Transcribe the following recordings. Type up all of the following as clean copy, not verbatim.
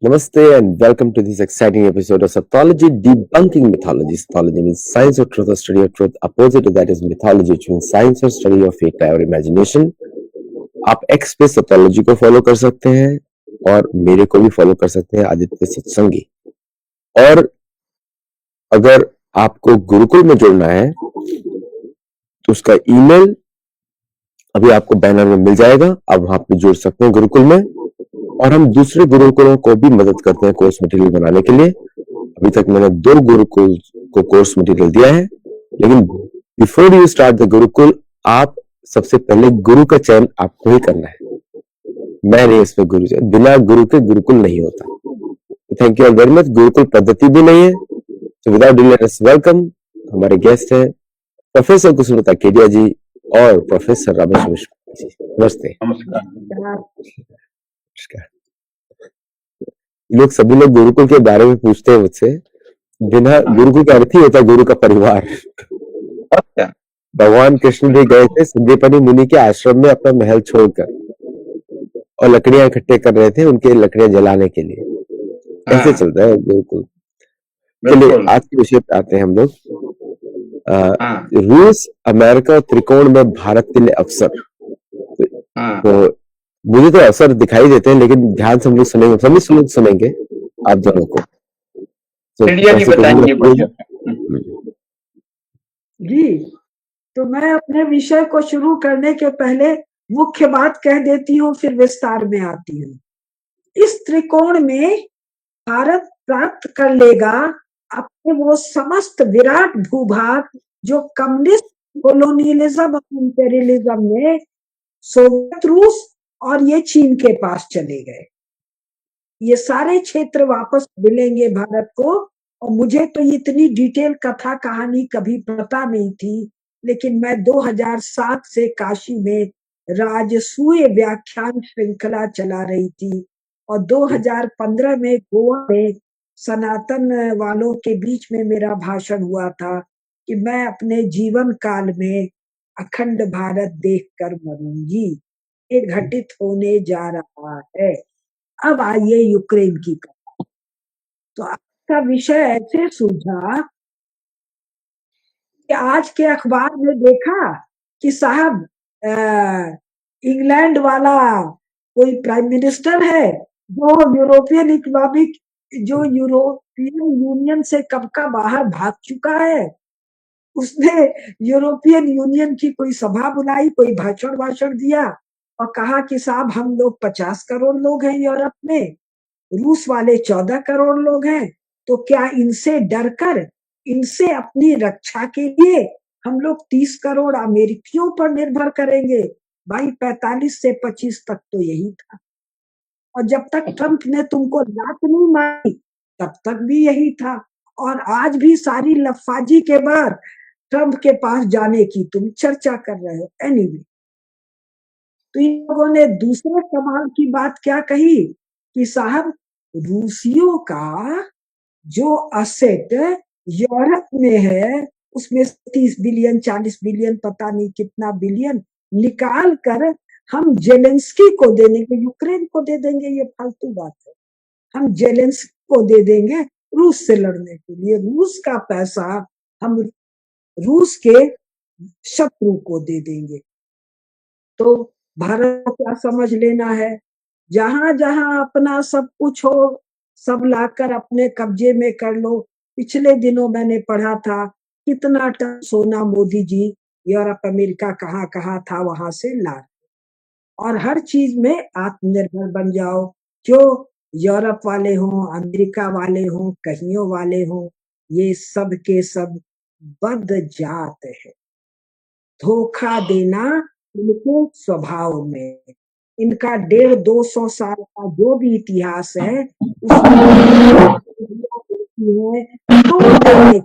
Namaste and welcome to this exciting episode of Saptology Debunking Mythology. Saptology means science or truth or study of truth. Opposite to that is mythology, which means science or study of fate or imagination. आप x पे सप्तोलॉजी को follow कर सकते हैं और मेरे को भी फॉलो कर सकते हैं, आदित्य सत्संगी। और अगर आपको गुरुकुल में जुड़ना है तो उसका ईमेल अभी आपको बैनर में मिल जाएगा। आप वहां पे जुड़ सकते हैं गुरुकुल में, और हम दूसरे गुरुकुलों को भी मदद करते हैं कोर्स मटेरियल बनाने के लिए। अभी तक मैंने 2 गुरुकुल को कोर्स मटेरियल दिया है, लेकिन before you start the Gurukul आप सबसे पहले गुरु का चयन आपको ही करना है। मैं नहीं इसमें गुरु, बिना गुरु के गुरुकुल नहीं होता। Thank you very much. Gurukul पद्धति भी नहीं है। तो विदाउट डिले लेट्स वेलकम हमारे गेस्ट है प्रोफेसर कुसुमलता केडिया जी और प्रोफेसर रमेश मिश्रा जी। नमस्ते। नमस्कार। लोग सभी लोग गुरुकुल के बारे में पूछते हैं मुझसे। बिना गुरुकुल का अर्थ ही होता है गुरु का परिवार। भगवान कृष्ण भी गए थे संदीपनी मुनि के आश्रम में अपना महल छोड़कर, और लकड़ियां इकट्ठे कर रहे थे उनके लकड़ियां जलाने के लिए। ऐसे चलता है गुरुकुल। चलिए आज के विषय पे आते हैं हम लोग। रूस, अमेरिका और त्रिकोण में भारत के लिए अवसर। तो मुझे तो अवसर दिखाई देते हैं, लेकिन ध्यान से हम लोग सुनेंगे, सभी लोग सुनेंगे आप दोनों को। जी, तो मैं अपने विषय को शुरू करने के पहले मुख्य बात कह देती हूँ, फिर विस्तार में आती हूँ। इस त्रिकोण में भारत प्राप्त कर लेगा अपने वो समस्त विराट भूभाग जो कम्युनिस्ट कोलोनियलिज्म और इंपेरियलिज्म में सोवियत रूस और ये चीन के पास चले गए। ये सारे क्षेत्र वापस मिलेंगे भारत को। और मुझे तो इतनी डिटेल कथा कहानी कभी पता नहीं थी, लेकिन मैं 2007 से काशी में राजसूय व्याख्यान श्रृंखला चला रही थी, और 2015 में गोवा में सनातन वालों के बीच में मेरा भाषण हुआ था कि मैं अपने जीवन काल में अखंड भारत देखकर मरूंगी। ये घटित होने जा रहा है। अब आइए यूक्रेन की कथा। तो आपका विषय ऐसे सूझा कि आज के अखबार में देखा कि साहब इंग्लैंड वाला कोई प्राइम मिनिस्टर है जो यूरोपियन यूनियन से कब का बाहर भाग चुका है। उसने यूरोपियन यूनियन की कोई सभा बुलाई, कोई भाषण दिया और कहा कि साहब हम लोग 50 करोड़ लोग हैं यूरोप में, रूस वाले 14 करोड़ लोग हैं, तो क्या इनसे डरकर इनसे अपनी रक्षा के लिए हम लोग 30 करोड़ अमेरिकियों पर निर्भर करेंगे। भाई 45 से 25 तक तो यही था, और जब तक ट्रंप ने तुमको लात नहीं मारी तब तक भी यही था, और आज भी सारी लफाजी के बाद ट्रंप के पास जाने की तुम चर्चा कर रहे हो। एनीवे, तो इन लोगों ने दूसरे कमाल की बात क्या कही कि साहब रूसियों का जो असेट यूरोप में है उसमें 30 बिलियन 40 बिलियन पता नहीं कितना बिलियन निकाल कर हम जेलेंस्की को दे देंगे, यूक्रेन को दे देंगे। ये फालतू बात है। हम जेलेंस्की को दे देंगे रूस से लड़ने के लिए। रूस का पैसा हम रूस के शत्रु को दे देंगे। तो भारत को क्या समझ लेना है, जहां जहां अपना सब कुछ हो सब लाकर अपने कब्जे में कर लो। पिछले दिनों मैंने पढ़ा था कितना टन सोना मोदी जी यूरोप अमेरिका कहाँ था वहां से ला, और हर चीज में आत्मनिर्भर बन जाओ। क्यों? यूरोप वाले हों, अमेरिका वाले हों, कहियों वाले हों, ये सब के सब बदजात है। धोखा देना इनके स्वभाव में। इनका 150-200 साल का जो भी इतिहास है उसमें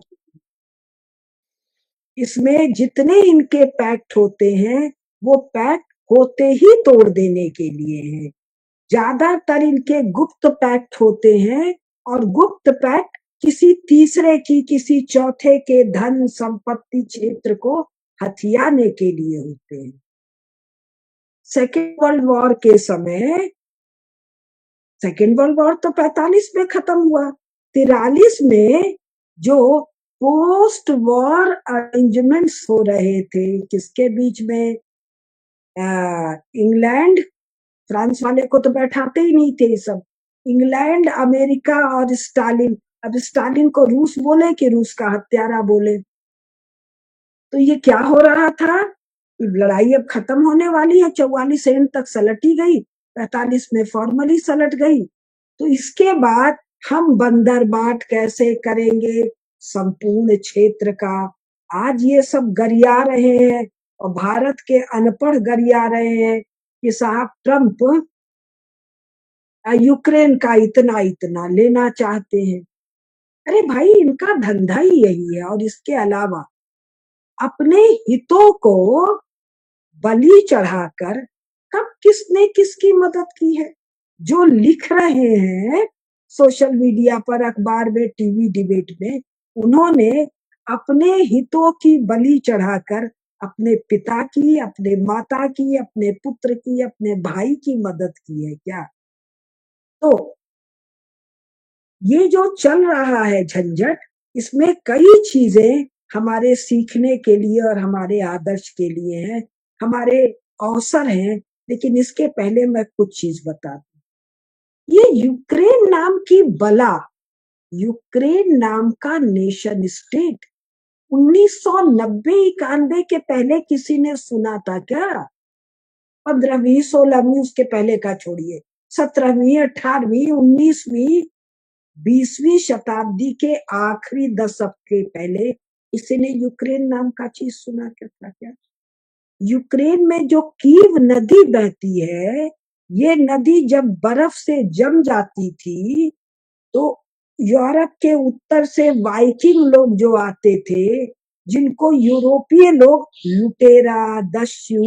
इसमें जितने इनके पैक्ट होते हैं वो पैक्ट होते ही तोड़ देने के लिए हैं। ज्यादातर इनके गुप्त पैक्ट होते हैं, और गुप्त पैक्ट किसी तीसरे की किसी चौथे के धन संपत्ति क्षेत्र को हथियाने के लिए होते हैं। सेकेंड वर्ल्ड वॉर के समय सेकेंड वर्ल्ड वॉर तो 45 में खत्म हुआ। 43 में जो पोस्ट वॉर अरेंजमेंट्स हो रहे थे किसके बीच में, इंग्लैंड, फ्रांस वाले को तो बैठाते ही नहीं थे ये सब, इंग्लैंड, अमेरिका और स्टालिन। अब स्टालिन को रूस बोले कि रूस का हत्यारा बोले। तो ये क्या हो रहा था, लड़ाई अब खत्म होने वाली है, 44 एंड तक सलटी गई, 45 में फॉर्मली सलट गई। तो इसके बाद हम बंदरबाट कैसे करेंगे संपूर्ण क्षेत्र का, आज ये सब गरिया रहे हैं और भारत के अनपढ़ गरिया रहे हैं कि साहब ट्रंप यूक्रेन का इतना इतना लेना चाहते हैं। अरे भाई इनका धंधा ही यही है। और इसके अलावा अपने हितों को बलि चढ़ाकर कब किसने किसकी मदद की है। जो लिख रहे हैं सोशल मीडिया पर, अखबार में, टीवी डिबेट में, उन्होंने अपने हितों की बलि चढ़ाकर अपने पिता की, अपने माता की, अपने पुत्र की, अपने भाई की मदद की है क्या। तो ये जो चल रहा है झंझट, इसमें कई चीजें हमारे सीखने के लिए और हमारे आदर्श के लिए हैं, हमारे अवसर हैं। लेकिन इसके पहले मैं कुछ चीज बता दूं। ये यूक्रेन नाम की बला, यूक्रेन नाम का नेशन स्टेट 1990-91 के पहले किसी ने सुना था क्या। 15वीं 16वीं, उसके पहले का छोड़िए, 17वीं 18वीं 19वीं 20वीं शताब्दी के आखिरी दशक के पहले किसी ने यूक्रेन नाम का चीज सुना क्या था क्या। यूक्रेन में जो कीव नदी बहती है, ये नदी जब बर्फ से जम जाती थी तो यूरोप के उत्तर से वाइकिंग लोग जो आते थे, जिनको यूरोपीय लोग लुटेरा, दस्यु,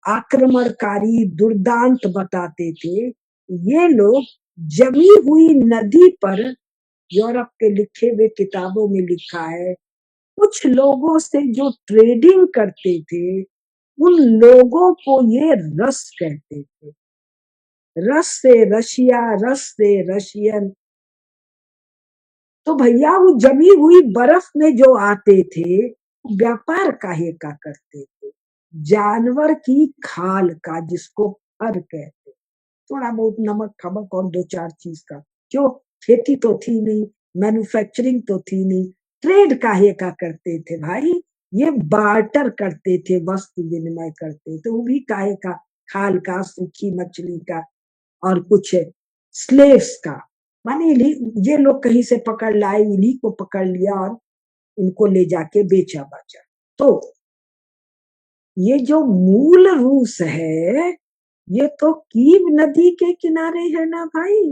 आक्रमणकारी, दुर्दांत बताते थे, ये लोग जमी हुई नदी पर, यूरोप के लिखे हुए किताबों में लिखा है, कुछ लोगों से जो ट्रेडिंग करते थे, उन लोगों को ये रस कहते थे। रस से रशिया, रस से रशियन। तो भैया वो जमी हुई बर्फ में जो आते थे, व्यापार काहे का करते थे, जानवर की खाल का, जिसको फर कहते, थोड़ा बहुत नमक खमक और दो चार चीज का। क्यों, खेती तो थी नहीं, मैन्युफैक्चरिंग तो थी नहीं, ट्रेड काहे का करते थे भाई, ये बार्टर करते थे, वस्तु विनिमय करते थे। वो भी काहे का, खाल का, सूखी मछली का और कुछ स्लेव्स का। माने ये लोग कहीं से पकड़ लाए, इन्हीं को पकड़ लिया और इनको ले जाके बेचा बाचा। तो ये जो मूल रूस है, ये तो कीव नदी के किनारे है ना भाई।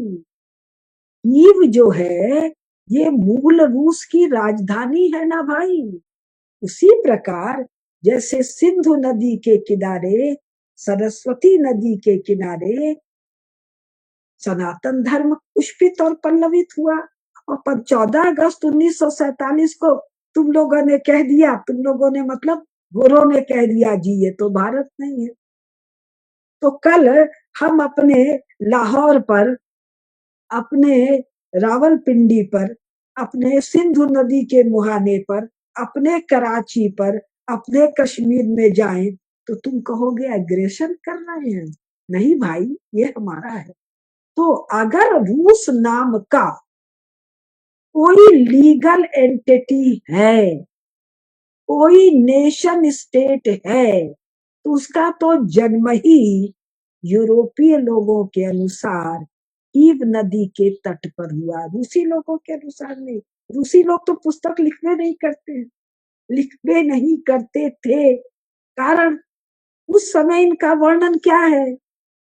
कीव जो है ये मूल रूस की राजधानी है ना भाई। उसी प्रकार जैसे सिंधु नदी के किनारे, सरस्वती नदी के किनारे सनातन धर्म पुष्पित और पल्लवित हुआ। और 14 अगस्त 1947 को तुम लोगों ने कह दिया, तुम लोगों ने मतलब गोरों ने कह दिया जी ये तो भारत नहीं है। तो कल हम अपने लाहौर पर, अपने रावलपिंडी पर, अपने सिंधु नदी के मुहाने पर, अपने कराची पर, अपने कश्मीर में जाएं तो तुम कहोगे एग्रेशन कर रहे हैं। नहीं भाई, ये हमारा है। तो अगर रूस नाम का कोई लीगल एंटिटी है, कोई नेशन स्टेट है, तो उसका तो जन्म ही यूरोपीय लोगों के अनुसार ईव नदी के तट पर हुआ, रूसी लोगों के अनुसार नहीं। रूसी लोग तो पुस्तक लिखने नहीं करते, लिखने नहीं करते थे। कारण उस समय इनका वर्णन क्या है,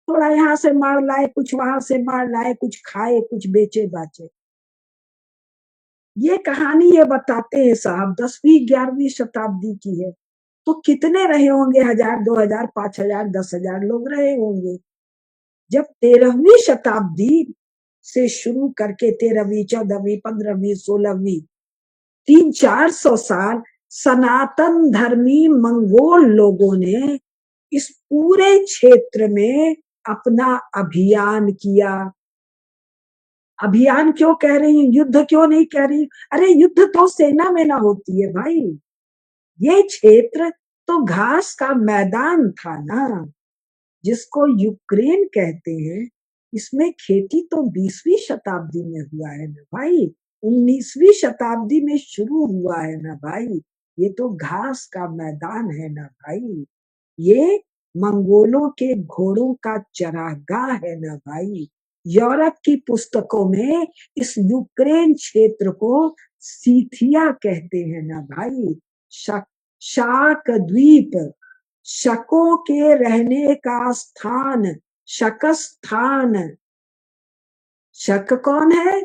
थोड़ा यहाँ से मार लाए, कुछ वहां से मार लाए, कुछ खाए, कुछ बेचे बाचे। ये कहानी ये बताते हैं साहब 10वीं 11वीं शताब्दी की है। तो कितने रहे होंगे, 1000, 2000, 5000, 10,000 लोग रहे होंगे। जब 13वीं शताब्दी से शुरू करके 13वीं 14वीं 15वीं 16वीं 300-400 साल सनातन धर्मी मंगोल लोगों ने इस पूरे क्षेत्र में अपना अभियान किया, अभियान क्यों कह रही हूँ, युद्ध क्यों नहीं कह रही हूँ? अरे युद्ध तो सेना में ना होती है भाई, ये क्षेत्र तो घास का मैदान था ना, जिसको यूक्रेन कहते हैं। इसमें खेती तो 20वीं शताब्दी में हुआ है ना भाई, 19वीं शताब्दी में शुरू हुआ है ना भाई। ये तो घास का मैदान है ना भाई, ये मंगोलों के घोड़ों का चरागाह है ना भाई। यूरोप की पुस्तकों में इस यूक्रेन क्षेत्र को सीथिया कहते हैं ना भाई। शक, शाक द्वीप, शकों के रहने का स्थान, शकस्थान। शक कौन है?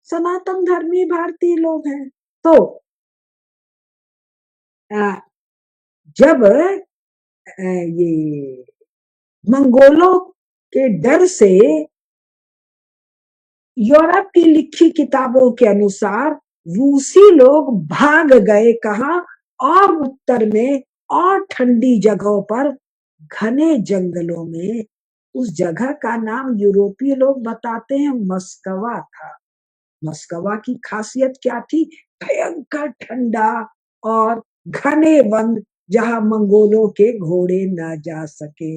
सनातन धर्मी भारतीय लोग हैं। तो जब ये मंगोलों के डर से यूरोप की लिखी किताबों के अनुसार रूसी लोग भाग गए कहा? और उत्तर में और ठंडी जगहों पर, घने जंगलों में। उस जगह का नाम यूरोपीय लोग बताते हैं मस्कवा था। मस्कवा की खासियत क्या थी? भयंकर ठंडा और घने वन, जहां मंगोलों के घोड़े न जा सके।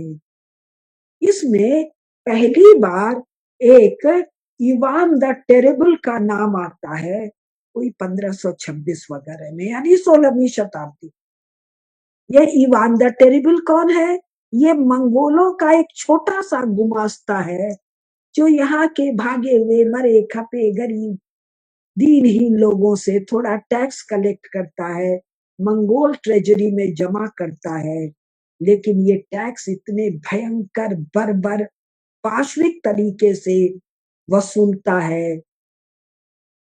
इसमें पहली बार एक इवान द टेरेबल का नाम आता है, कोई 1526 वगैरह में, यानी 16वीं शताब्दी। ये इवान द टेरेबल कौन है? ये मंगोलों का एक छोटा सा गुमास्ता है, जो यहाँ के भागे हुए मरे खपे गरीब दीनहीन लोगों से थोड़ा टैक्स कलेक्ट करता है, मंगोल ट्रेजरी में जमा करता है। लेकिन ये टैक्स इतने भयंकर बर्बर पाशविक तरीके से वसूलता है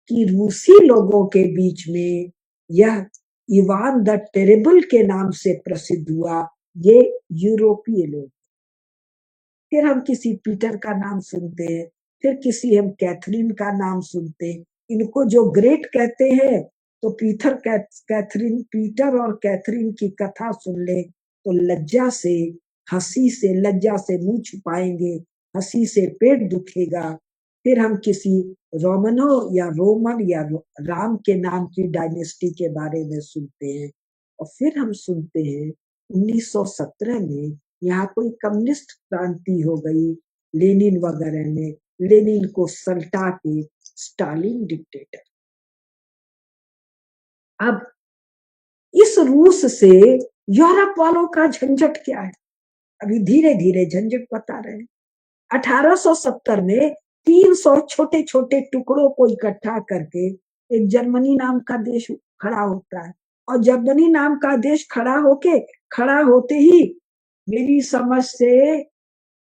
कि रूसी लोगों के बीच में यह इवान द टेरेबल के नाम से प्रसिद्ध हुआ। ये यूरोपीय लोग। फिर हम किसी पीटर का नाम सुनते हैं, फिर किसी हम कैथरीन का नाम सुनते हैं। इनको जो ग्रेट कहते हैं, तो कैथरीन, पीटर और कैथरीन की कथा सुन ले तो लज्जा से, हंसी से, लज्जा से मुंह छुपाएंगे, हंसी से पेट दुखेगा। फिर हम किसी रोमनो या रोमन या राम के नाम की डायनेस्टी के बारे में सुनते हैं। और फिर हम सुनते हैं 1917 में यहाँ कोई कम्युनिस्ट क्रांति हो गई लेनिन वगैरह ने, लेनिन को सल्टा के स्टालिन डिक्टेटर। अब इस रूस से यूरोप वालों का झंझट क्या है, अभी धीरे धीरे झंझट बता रहे हैं। 1870 में 300 छोटे छोटे टुकड़ों को इकट्ठा करके एक जर्मनी नाम का देश खड़ा होता है। और जर्मनी नाम का देश खड़ा होते ही मेरी समझ से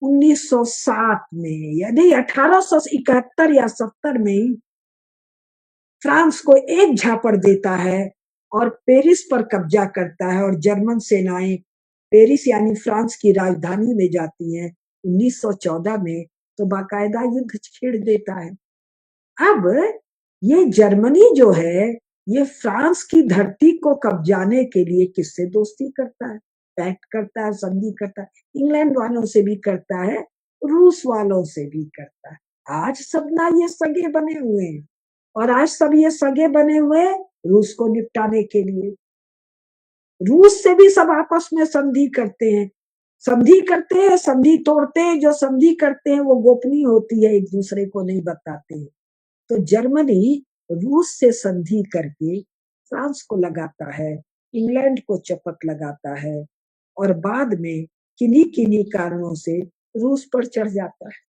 1907 में, यानी 1871 या 70 में ही फ्रांस को एक झापड़ देता है और पेरिस पर कब्जा करता है। और जर्मन सेनाएं पेरिस यानी फ्रांस की राजधानी में जाती हैं 1914 में, तो बाकायदा युद्ध छेड़ देता है। अब ये जर्मनी जो है, ये फ्रांस की धरती को कब्जाने के लिए किससे दोस्ती करता है? पैक्ट करता है, संधि करता है। इंग्लैंड वालों से भी करता है, रूस वालों से भी करता है। आज सब ना ये सगे बने हुए हैं, और आज सब ये सगे बने हुए रूस को निपटाने के लिए। रूस से भी सब आपस में संधि करते हैं, संधि तोड़ते हैं। जो संधि करते हैं वो गोपनीय होती है, एक दूसरे को नहीं बताते हैं। तो जर्मनी रूस से संधि करके फ्रांस को लगाता है, इंग्लैंड को चपत लगाता है, और बाद में किन्हीं किन्हीं कारणों से रूस पर चढ़ जाता है।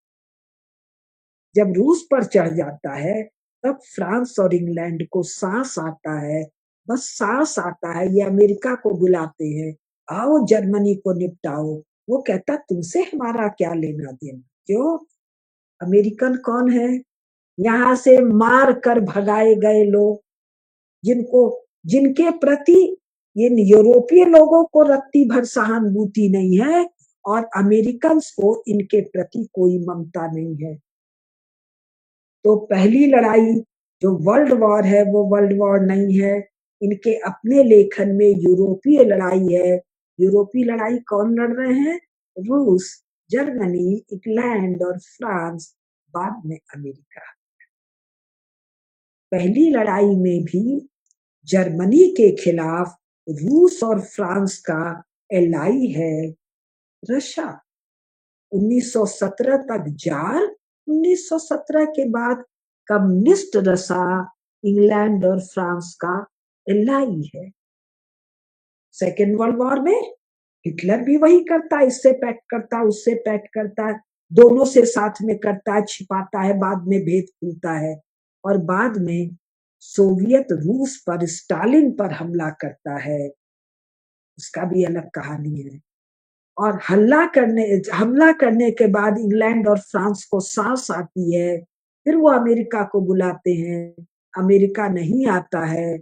जब रूस पर चढ़ जाता है, तब फ्रांस और इंग्लैंड को सांस आता है, बस सांस आता है। ये अमेरिका को बुलाते हैं, आओ जर्मनी को निपटाओ। वो कहता तुमसे हमारा क्या लेना देना। क्यों? अमेरिकन कौन है? यहाँ से मार कर भगाए गए लोग, जिनके प्रति इन यूरोपीय लोगों को रत्ती भर सहानुभूति नहीं है, और अमेरिकन को इनके प्रति कोई ममता नहीं है। तो पहली लड़ाई जो वर्ल्ड वॉर है, वो वर्ल्ड वॉर नहीं है। इनके अपने लेखन में यूरोपीय लड़ाई है। यूरोपीय लड़ाई कौन लड़ रहे हैं? रूस, जर्मनी, इंग्लैंड और फ्रांस, बाद में अमेरिका। पहली लड़ाई में भी जर्मनी के खिलाफ रूस और फ्रांस का एलाई है रशिया। 1917 तक जार, 1917 के बाद कम्युनिस्ट रसा इंग्लैंड और फ्रांस का एलाई है। सेकेंड वर्ल्ड वॉर में हिटलर भी वही करता है, इससे पैक्ट करता है, उससे पैक्ट करता है, दोनों से साथ में करता है, छिपाता है, बाद में भेद खुलता है, और बाद में सोवियत रूस पर, स्टालिन पर हमला करता है, उसका भी अलग कहानी है। और हमला करने के बाद इंग्लैंड और फ्रांस को सांस आती है, फिर वो अमेरिका को बुलाते हैं, अमेरिका नहीं आता है।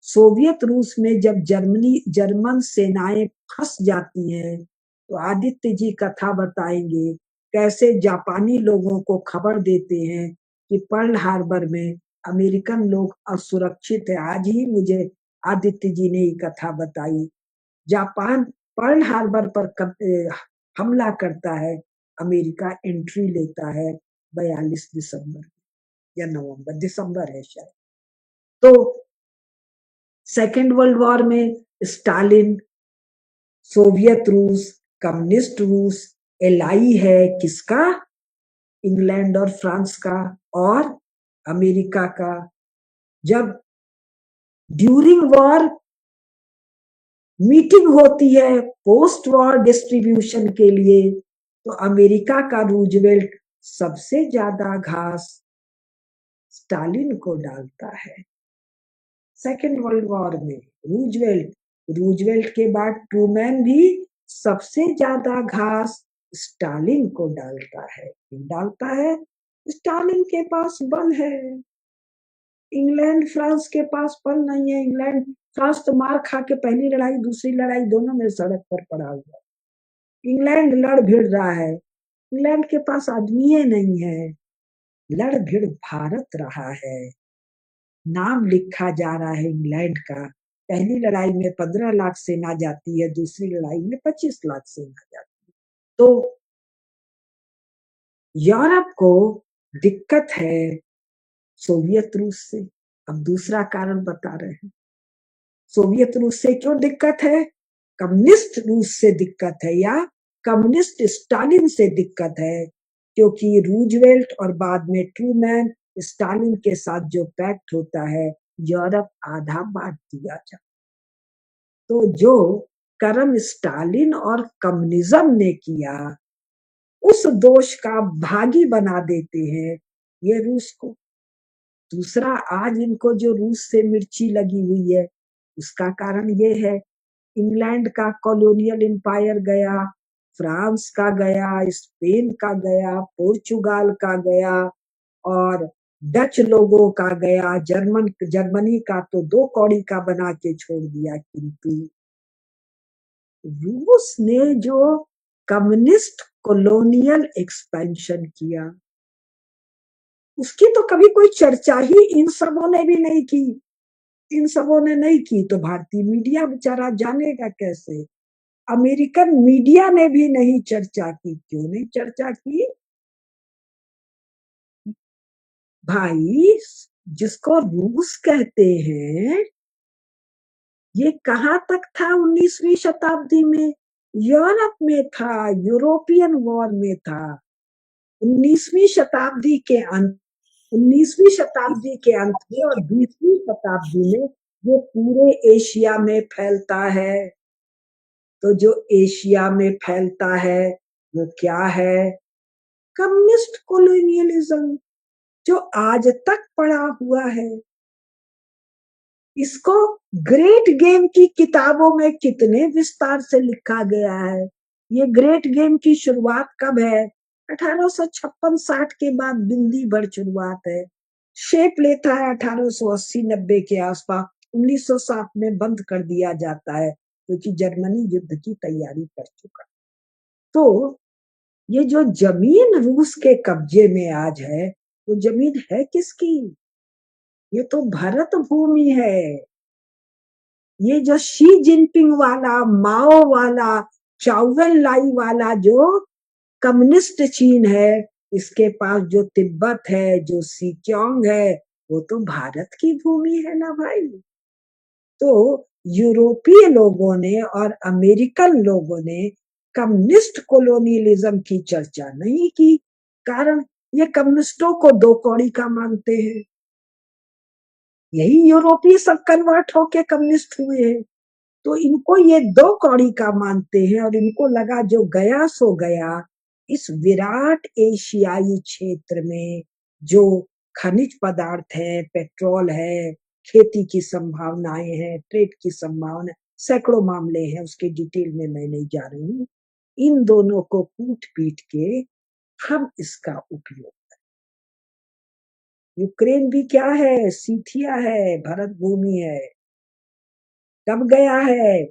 सोवियत रूस में जब जर्मन सेनाएं फंस जाती हैं, तो आदित्य जी कथा बताएंगे कैसे जापानी लोगों को खबर देते हैं कि पर्ल हार्बर में अमेरिकन लोग असुरक्षित है। आज ही मुझे आदित्य जी ने ये कथा बताई। जापान पर्ल हार्बर पर हमला करता है, अमेरिका एंट्री लेता है 42 दिसंबर या नवंबर, दिसंबर है शायद। तो सेकेंड वर्ल्ड वॉर में स्टालिन, सोवियत रूस, कम्युनिस्ट रूस एलाई है किसका? इंग्लैंड और फ्रांस का और अमेरिका का। जब ड्यूरिंग वॉर मीटिंग होती है पोस्ट वॉर डिस्ट्रीब्यूशन के लिए, तो अमेरिका का रूजवेल्ट सबसे ज्यादा घास स्टालिन को डालता है। सेकेंड वर्ल्ड वॉर में रूजवेल्ट के बाद ट्रूमैन भी सबसे ज्यादा घास स्टालिन को डालता है। क्यों डालता है? स्टालिन के पास बल है, इंग्लैंड फ्रांस के पास बल नहीं है। इंग्लैंड फ्रांस तो मार खा के पहली लड़ाई दूसरी लड़ाई दोनों में सड़क पर पड़ा हुआ। इंग्लैंड लड़ भिड़ रहा है, इंग्लैंड के पास आदमी नहीं है, लड़ भिड़ भारत रहा है, नाम लिखा जा रहा है इंग्लैंड का। पहली लड़ाई में 15 लाख सेना जाती है, दूसरी लड़ाई में 25 लाख सेना जाती है। तो यूरोप को दिक्कत है सोवियत रूस से। अब दूसरा कारण बता रहे हैं, सोवियत रूस से क्यों दिक्कत है? कम्युनिस्ट रूस से दिक्कत है या कम्युनिस्ट स्टालिन से दिक्कत है, क्योंकि रूजवेल्ट और बाद में ट्रूमैन स्टालिन के साथ जो पैक्ट होता है, यूरोप आधा बांट दिया जाता। तो जो कर्म स्टालिन और कम्युनिज्म ने किया, उस दोष का भागी बना देते हैं ये रूस को। दूसरा, आज इनको जो रूस से मिर्ची लगी हुई है, उसका कारण ये है, इंग्लैंड का कॉलोनियल एम्पायर गया, फ्रांस का गया, स्पेन का गया, पोर्चुगाल का गया और डच लोगों का गया, जर्मनी का तो 2 कौड़ी का बना के छोड़ दिया। किंतु रूस ने जो कम्युनिस्ट कॉलोनियल एक्सपेंशन किया, उसकी तो कभी कोई चर्चा ही इन सबों ने भी नहीं की। इन सबों ने नहीं की तो भारतीय मीडिया बेचारा जानेगा कैसे? अमेरिकन मीडिया ने भी नहीं चर्चा की। क्यों नहीं चर्चा की? भाई, जिसको रूस कहते हैं, ये कहां तक था 19वीं शताब्दी में? यूरोप में था, यूरोपियन वॉर में था। 19वीं शताब्दी के अंत 19वीं शताब्दी के अंत में और 20वीं शताब्दी में वो पूरे एशिया में फैलता है। तो जो एशिया में फैलता है वो क्या है? कम्युनिस्ट कॉलोनियलिज्म, जो आज तक पड़ा हुआ है। इसको ग्रेट गेम की किताबों में कितने विस्तार से लिखा गया है। ये ग्रेट गेम की शुरुआत कब है? 1856-60 के बाद बिंदी भर शुरुआत है। शेप लेता है 1880-90 के आसपास। 1907 में बंद कर दिया जाता है, क्योंकि जर्मनी युद्ध की तैयारी कर चुका। तो ये जो जमीन रूस के कब्जे में आज है, वो जमीन है किसकी? ये तो भारत भूमि है। ये जो शी जिनपिंग वाला, माओ वाला, चाउएन लाई वाला जो कम्युनिस्ट चीन है, इसके पास जो तिब्बत है, जो सिक्योंग है, वो तो भारत की भूमि है ना भाई। तो यूरोपीय लोगों ने और अमेरिकन लोगों ने कम्युनिस्ट कॉलोनियलिज्म की चर्चा नहीं की, कारण ये कम्युनिस्टों को दो कौड़ी का मानते हैं। यही यूरोपीय सब कन्वर्ट होके कम्युनिस्ट हुए हैं। तो इनको ये दो कौड़ी का मानते हैं और इनको लगा जो गया सो गया। इस विराट एशियाई क्षेत्र में जो खनिज पदार्थ है, पेट्रोल है, खेती की संभावनाएं हैं, ट्रेड की संभावना, सैकड़ों मामले हैं, उसके डिटेल में मैं नहीं जा रही हूँ। इन दोनों को कूट पीट के हम इसका उपयोग, यूक्रेन भी क्या है, सीथिया है, भरत भूमि है, कब गया है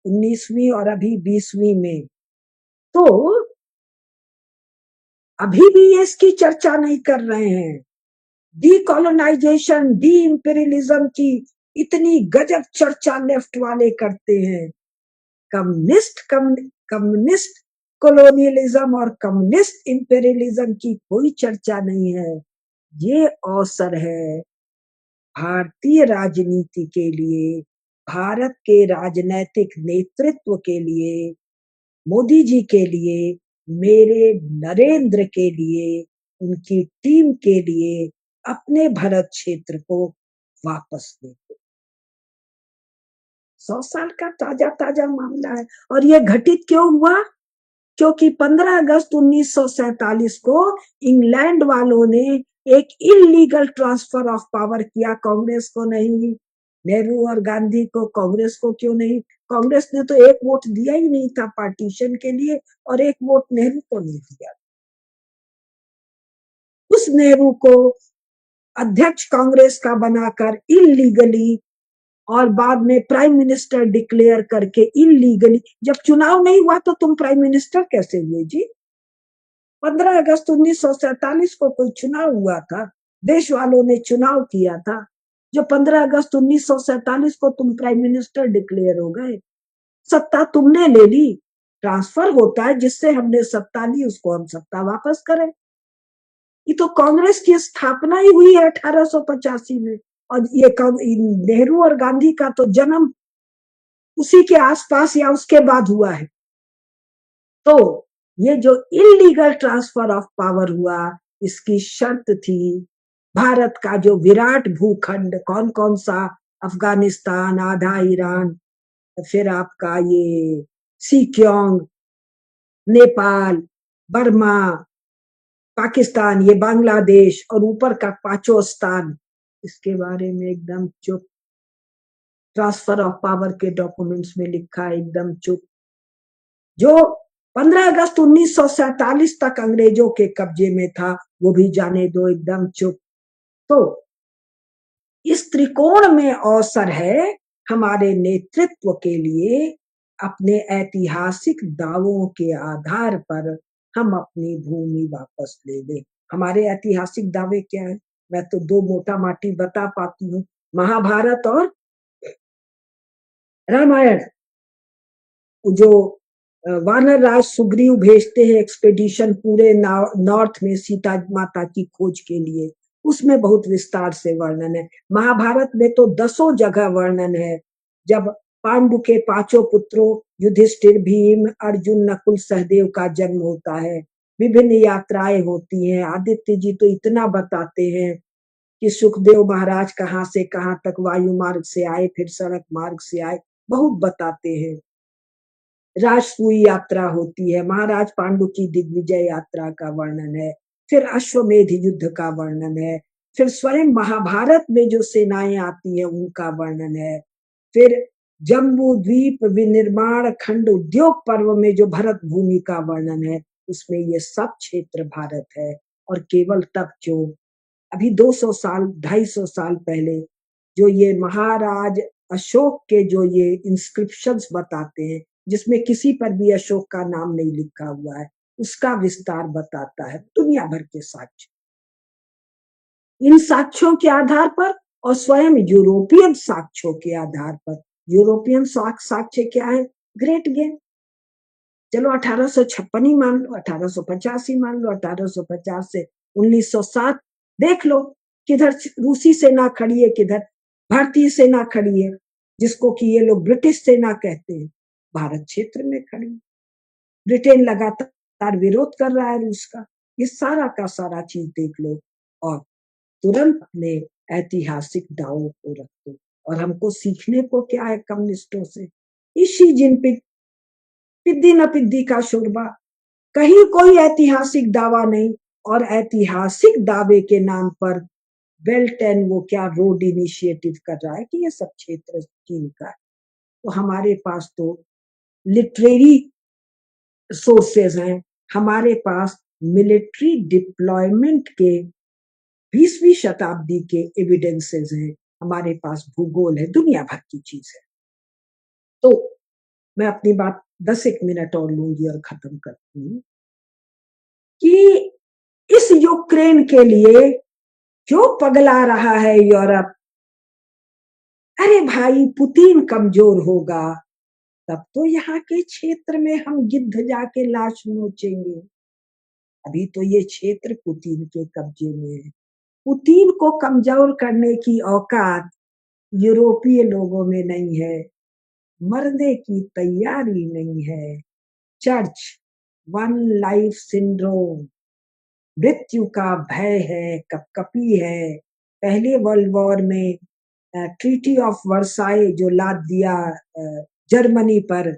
19वीं और अभी 20वीं में। तो अभी भी ये इसकी चर्चा नहीं कर रहे हैं। डीकोलोनाइजेशन, डी इंपीरियलिज्म की इतनी गजब चर्चा लेफ्ट वाले करते हैं। कम्युनिस्ट कॉलोनियलिज्म और कम्युनिस्ट इंपीरियलिज्म की कोई चर्चा नहीं है। ये अवसर है भारतीय राजनीति के लिए, भारत के राजनैतिक नेतृत्व के लिए, मोदी जी के लिए, मेरे नरेंद्र के लिए, उनकी टीम के लिए अपने भारत क्षेत्र को वापस दे। 100 साल का ताजा ताजा मामला है। और ये घटित क्यों हुआ? क्योंकि 15 अगस्त 1947 को इंग्लैंड वालों ने एक इलीगल ट्रांसफर ऑफ पावर किया, कांग्रेस को नहीं। नेहरू और गांधी को, कांग्रेस को क्यों नहीं? कांग्रेस ने तो एक वोट दिया ही नहीं था पार्टीशन के लिए और एक वोट नेहरू को नहीं दिया। उस नेहरू को अध्यक्ष कांग्रेस का बनाकर इलीगली और बाद में प्राइम मिनिस्टर डिक्लेयर करके इलीगली, जब चुनाव नहीं हुआ तो तुम प्राइम मिनिस्टर कैसे हुए जी? 15 अगस्त 1947 को कोई चुनाव हुआ था, देश वालों ने चुनाव किया था। जो 15 अगस्त 1947 को तुम प्राइम मिनिस्टर डिक्लेयर हो गए, सत्ता तुमने ले ली। ट्रांसफर होता है, जिससे हमने सत्ता ली उसको हम सत्ता वापस करें। ये तो कांग्रेस की स्थापना ही हुई है 1885 में, और ये नेहरू और गांधी का तो जन्म उसी के आसपास या उसके बाद हुआ है। तो ये जो इलीगल ट्रांसफर ऑफ पावर हुआ, इसकी शर्त थी भारत का जो विराट भूखंड, कौन कौन सा, अफगानिस्तान, आधा ईरान, फिर आपका ये सीक्योंग, नेपाल, बर्मा, पाकिस्तान, ये बांग्लादेश और ऊपर का पाचोस्तान, इसके बारे में एकदम चुप। ट्रांसफर ऑफ पावर के डॉक्यूमेंट्स में लिखा है एकदम चुप। जो 15 अगस्त 1947 तक अंग्रेजों के कब्जे में था वो भी जाने दो, एकदम चुप। तो इस त्रिकोण में अवसर है हमारे नेतृत्व के लिए, अपने ऐतिहासिक दावों के आधार पर हम अपनी भूमि वापस ले लें। हमारे ऐतिहासिक दावे क्या है? मैं तो दो मोटा माटी बता पाती हूँ, महाभारत और रामायण। जो वानर राज सुग्रीव भेजते हैं एक्सपेडिशन पूरे नॉर्थ में सीता माता की खोज के लिए, उसमें बहुत विस्तार से वर्णन है। महाभारत में तो 10 जगह वर्णन है। जब पांडु के 5 पुत्रों युधिष्ठिर, भीम, अर्जुन, नकुल, सहदेव का जन्म होता है, विभिन्न यात्राएं होती हैं। आदित्य जी तो इतना बताते हैं कि सुखदेव महाराज कहाँ से कहाँ तक वायु मार्ग से आए, फिर सड़क मार्ग से आए, बहुत बताते हैं। राजसूय यात्रा होती है, महाराज पांडु की दिग्विजय यात्रा का वर्णन है, फिर अश्वमेध युद्ध का वर्णन है, फिर स्वयं महाभारत में जो सेनाएं आती हैं उनका वर्णन है, फिर जम्बू द्वीप विनिर्माण खंड उद्योग पर्व में जो भरत भूमि का वर्णन है, उसमें ये सब क्षेत्र भारत है। और केवल तब क्यों, अभी 200 साल 250 साल पहले जो ये महाराज अशोक के जो ये इंस्क्रिप्शंस बताते हैं, जिसमें किसी पर भी अशोक का नाम नहीं लिखा हुआ है, उसका विस्तार बताता है दुनिया भर के साक्ष्य। इन साक्ष्यों के आधार पर और स्वयं यूरोपियन साक्ष्यों के आधार पर, यूरोपियन साक्ष्य क्या है? Great game. चलो 1856 ही मान लो, 1885 मान लो, 1850 से 1907 देख लो किधर रूसी सेना खड़ी है, किधर भारतीय सेना खड़ी है, जिसको कि ये लोग ब्रिटिश सेना कहते हैं, भारत क्षेत्र में खड़ी। ब्रिटेन लगातार विरोध कर रहा है रूस का। ये सारा का सारा चीज देख लो और तुरंत अपने ऐतिहासिक दावों को रख दो। और हमको सीखने को क्या है कम्युनिस्टों से? शी जिनपिंग पिद्दी न पिद्दी का शोरबा, कहीं कोई ऐतिहासिक दावा नहीं, और ऐतिहासिक दावे के नाम पर बेल्ट एंड वो क्या रोड इनिशिएटिव कर रहा है कि ये सब क्षेत्र चीन का है। तो हमारे पास तो लिटरेरी सोर्सेज हैं, हमारे पास मिलिट्री डिप्लॉयमेंट के 20वीं शताब्दी के एविडेंसेस हैं, हमारे पास भूगोल है, दुनिया भर की चीज है। तो मैं अपनी बात 10 मिनट और लूंगी और खत्म करती हूँ कि इस यूक्रेन के लिए क्यों पगला रहा है यूरोप? अरे भाई, पुतिन कमजोर होगा तब तो यहाँ के क्षेत्र में हम गिद्ध जाके लाश नोचेंगे। अभी तो ये क्षेत्र पुतिन के कब्जे में है। पुतिन को कमजोर करने की औकात यूरोपीय लोगों में नहीं है, मरने की तैयारी नहीं है। चर्च, वन लाइफ सिंड्रोम, मृत्यु का भय है, कपकपी है। पहले वर्ल्ड वॉर में ट्रीटी ऑफ वर्साई जो लाद दिया जर्मनी पर,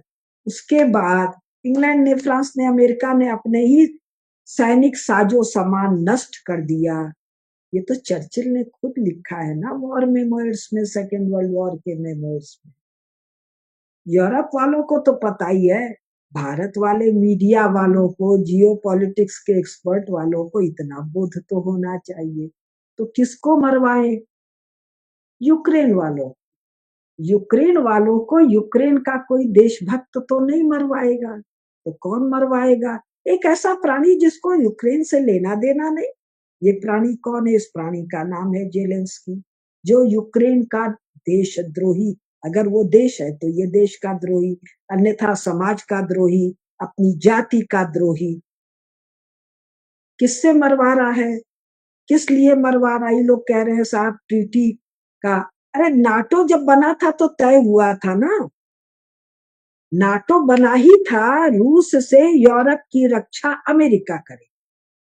उसके बाद इंग्लैंड ने, फ्रांस ने, अमेरिका ने अपने ही सैनिक साजो सामान नष्ट कर दिया। ये तो चर्चिल ने खुद लिखा है ना वॉर मेमोइर्स में, सेकेंड वर्ल्ड वॉर के मेमोइर्स में। यूरोप वालों को तो पता ही है, भारत वाले मीडिया वालों को, जियो पॉलिटिक्स के एक्सपर्ट वालों को इतना बोध तो होना चाहिए। तो किसको मरवाए? यूक्रेन वालों। यूक्रेन वालों को यूक्रेन का कोई देशभक्त तो नहीं मरवाएगा, तो कौन मरवाएगा? एक ऐसा प्राणी जिसको यूक्रेन से लेना देना नहीं। ये प्राणी कौन है? इस प्राणी का नाम है जेलेंस्की, जो यूक्रेन का देशद्रोही, अगर वो देश है तो ये देश का द्रोही, अन्यथा समाज का द्रोही, अपनी जाति का द्रोही। किससे मरवा रहा है? किस लिए मरवा रहा है? ये लोग कह रहे हैं साहब ट्रीटी का। अरे नाटो जब बना था तो तय हुआ था ना, नाटो बना ही था रूस से यूरोप की रक्षा अमेरिका करे।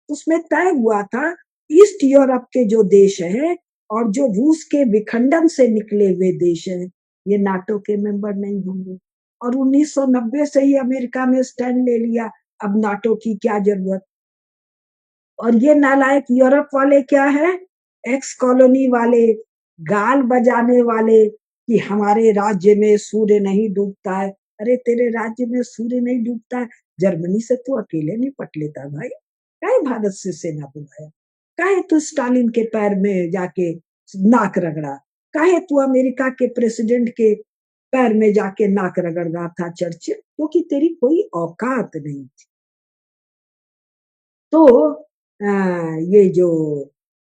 उसमें तय हुआ था ईस्ट यूरोप के जो देश हैं और जो रूस के विखंडन से निकले हुए देश हैं, ये नाटो के मेंबर नहीं होंगे। और 1990 से ही अमेरिका ने स्टैंड ले लिया, अब नाटो की क्या जरूरत। और ये नालायक यूरोप वाले क्या है? एक्स कॉलोनी वाले, गाल बजाने वाले कि हमारे राज्य में सूर्य नहीं डूबता है। अरे तेरे राज्य में सूर्य नहीं डूबता है, जर्मनी से तू अकेले निपट लेता भाई, काहे भारत से सेना बुलाया? काहे तू स्टालिन के पैर में जाके नाक रगड़ा? काहे तू अमेरिका के प्रेसिडेंट के पैर में जाके नाक रगड़ रहा था चर्चिल? क्योंकि तेरी कोई औकात नहीं थी। तो ये जो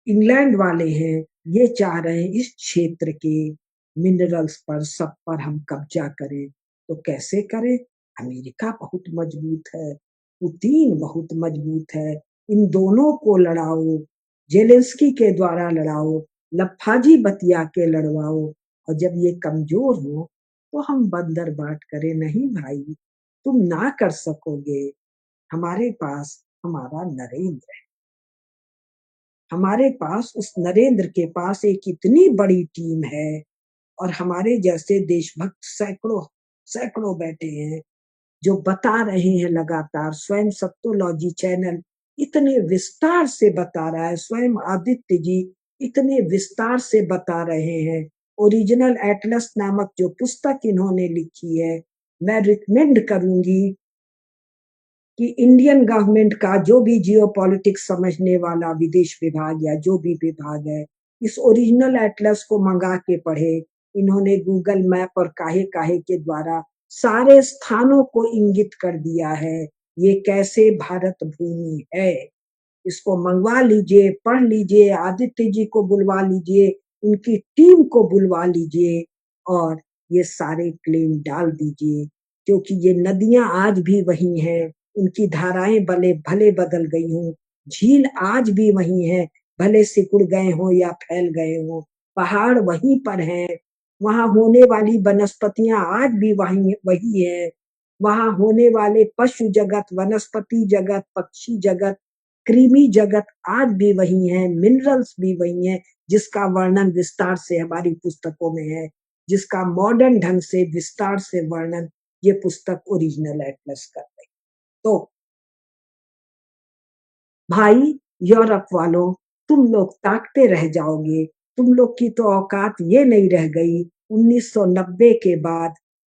इंग्लैंड वाले हैं, ये चाह रहे हैं इस क्षेत्र के मिनरल्स पर, सब पर हम कब्जा करें। तो कैसे करें? अमेरिका बहुत मजबूत है, पुतिन बहुत मजबूत है, इन दोनों को लड़ाओ, जेलेंस्की के द्वारा लड़ाओ, लफाजी बतिया के लड़वाओ, और जब ये कमजोर हो तो हम बंदर बाट करें। नहीं भाई, तुम ना कर सकोगे। हमारे पास हमारा नरेंद्र है, हमारे पास उस नरेंद्र के पास एक इतनी बड़ी टीम है, और हमारे जैसे देशभक्त सैकड़ों सैकड़ों बैठे हैं जो बता रहे हैं लगातार। स्वयं सत्योलॉजी चैनल इतने विस्तार से बता रहा है, स्वयं आदित्य जी इतने विस्तार से बता रहे हैं। ओरिजिनल एटलस नामक जो पुस्तक इन्होंने लिखी है, मैं रिकमेंड करूंगी कि इंडियन गवर्नमेंट का जो भी जियो पॉलिटिक्स समझने वाला विदेश विभाग या जो भी विभाग है, इस ओरिजिनल एटलस को मंगा के पढ़े। इन्होंने गूगल मैप और काहे काहे के द्वारा सारे स्थानों को इंगित कर दिया है, ये कैसे भारत भूमि है। इसको मंगवा लीजिए, पढ़ लीजिए, आदित्य जी को बुलवा लीजिए, उनकी टीम को बुलवा लीजिए, और ये सारे क्लेम डाल दीजिए। क्योंकि ये नदियां आज भी वही हैं, उनकी धाराएं भले भले बदल गई हों, झील आज भी वही है, भले सिकुड़ गए हो या फैल गए हो, पहाड़ वहीं पर हैं, वहां होने वाली वनस्पतियां आज भी वही है, वहां होने वाले पशु जगत, वनस्पति जगत, पक्षी जगत, कृमि जगत आज भी वही है, मिनरल्स भी वही है, जिसका वर्णन विस्तार से हमारी पुस्तकों में है, जिसका मॉडर्न ढंग से विस्तार से वर्णन ये पुस्तक ओरिजिनल एटलस कर रही। तो भाई यूरोप वालों, तुम लोग ताकते रह जाओगे, तुम लोग की तो औकात ये नहीं रह गई। 1990 के बाद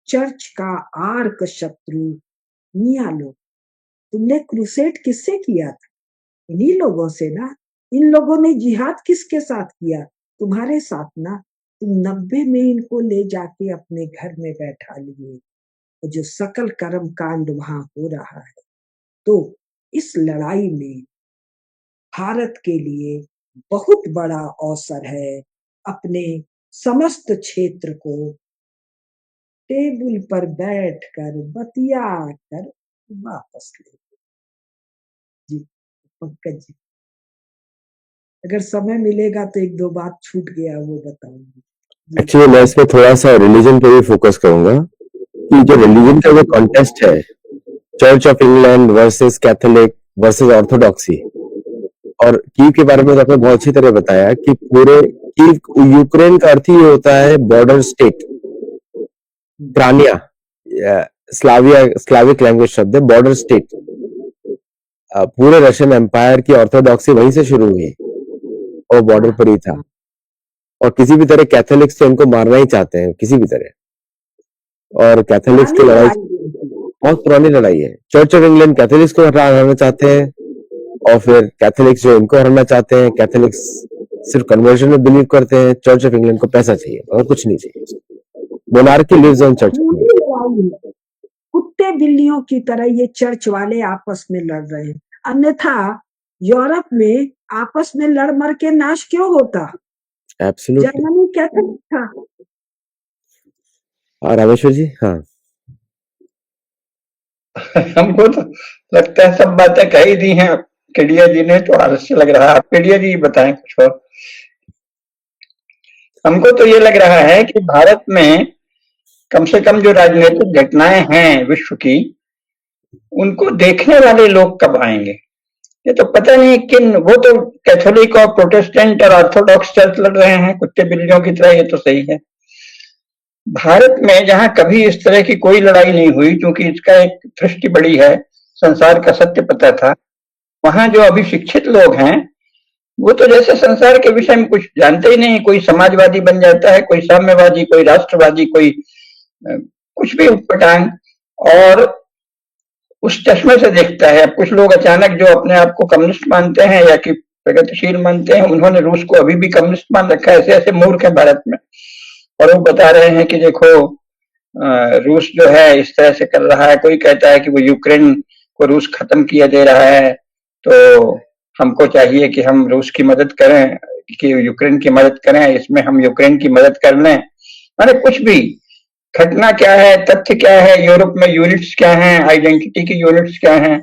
चर्च का आर्क शत्रु मियाँ लोग, तुमने क्रूसेड किससे किया था? इन्हीं लोगों से ना। इन लोगों ने जिहाद किसके साथ किया? तुम्हारे साथ ना। तुम 90 में इनको ले जाके अपने घर में बैठा लिए, जो सकल कर्म कांड वहां हो रहा है। तो इस लड़ाई में भारत के लिए बहुत बड़ा अवसर है अपने समस्त क्षेत्र को टेबल पर बैठकर बतिया कर वापस ले। जी पंकज जी, अगर समय मिलेगा तो एक दो बात छूट गया वो बताऊंगी। एक्चुअली मैं इसमें थोड़ा सा रिलीजन पे भी फोकस करूंगा कि जो रिलीजन का जो कॉन्टेस्ट है, church of England versus Catholic versus orthodoxy, और कीव के बारे में तो आपने बहुत अच्छी तरह बताया कि पूरे कीव, यूक्रेन का अर्थ ही होता है बॉर्डर स्टेट। क्रानिया स्लाविक लैंग्वेज शब्द है, बॉर्डर स्टेट। पूरे रशियन एम्पायर की ऑर्थोडॉक्सी वहीं से शुरू हुई और बॉर्डर पर ही था, और किसी भी तरह कैथोलिक्स तो इनको मारना ही चाहते हैं किसी भी तरह, और कैथोलिक्स की लड़ाई बहुत पुरानी लड़ाई है। चर्च ऑफ इंग्लैंड कैथोलिक्स को हराना चाहते हैं, और फिर कैथोलिक्स जो इनको हराना चाहते हैं। कैथोलिक्स सिर्फ कन्वर्जन में बिलीव करते हैं, चर्च ऑफ इंग्लैंड को पैसा चाहिए और कुछ नहीं चाहिए। Monarchy lives on church. कुत्ते बिल्लियों की तरह ये चर्च वाले आपस में लड़ रहे हैं, अन्यथा यूरोप में आपस में लड़ मर के नाश क्यों होता? एब्सोल्युटली। जर्मनी कैथोलिक था। और रामेश्वर जी? हाँ हमको तो लगता है सब बातें कह ही दी हैं केडिया जी ने, तो आलस्य लग रहा है। आप केडिया जी बताएं कुछ और। हमको तो ये लग रहा है कि भारत में कम से कम जो राजनीतिक घटनाएं हैं विश्व की, उनको देखने वाले लोग कब आएंगे, ये तो पता नहीं किन। वो तो कैथोलिक और प्रोटेस्टेंट और ऑर्थोडॉक्स चर्च लड़ रहे हैं कुत्ते बिल्लियों की तरह, ये तो सही है। भारत में जहां कभी इस तरह की कोई लड़ाई नहीं हुई, क्योंकि इसका एक दृष्टि बड़ी है, संसार का सत्य पता था, वहां जो अभी शिक्षित लोग हैं वो तो जैसे संसार के विषय में कुछ जानते ही नहीं। कोई समाजवादी बन जाता है, कोई साम्यवादी, कोई राष्ट्रवादी, कोई कुछ भी उटपटांग, और उस चश्मे से देखता है। अब कुछ लोग अचानक जो अपने आप को कम्युनिस्ट मानते हैं या कि प्रगतिशील मानते हैं, उन्होंने रूस को अभी भी कम्युनिस्ट मान रखा है। ऐसे ऐसे मूर्ख है भारत में, और वो बता रहे हैं कि देखो रूस जो है इस तरह से कर रहा है। कोई कहता है कि वो यूक्रेन को रूस खत्म किया दे रहा है, तो हमको चाहिए कि हम रूस की मदद करें, कि यूक्रेन की मदद करें, इसमें हम यूक्रेन की मदद कर लें। माने कुछ भी। घटना क्या है, तथ्य क्या है, यूरोप में यूनिट्स क्या हैं, आइडेंटिटी की यूनिट्स क्या हैं,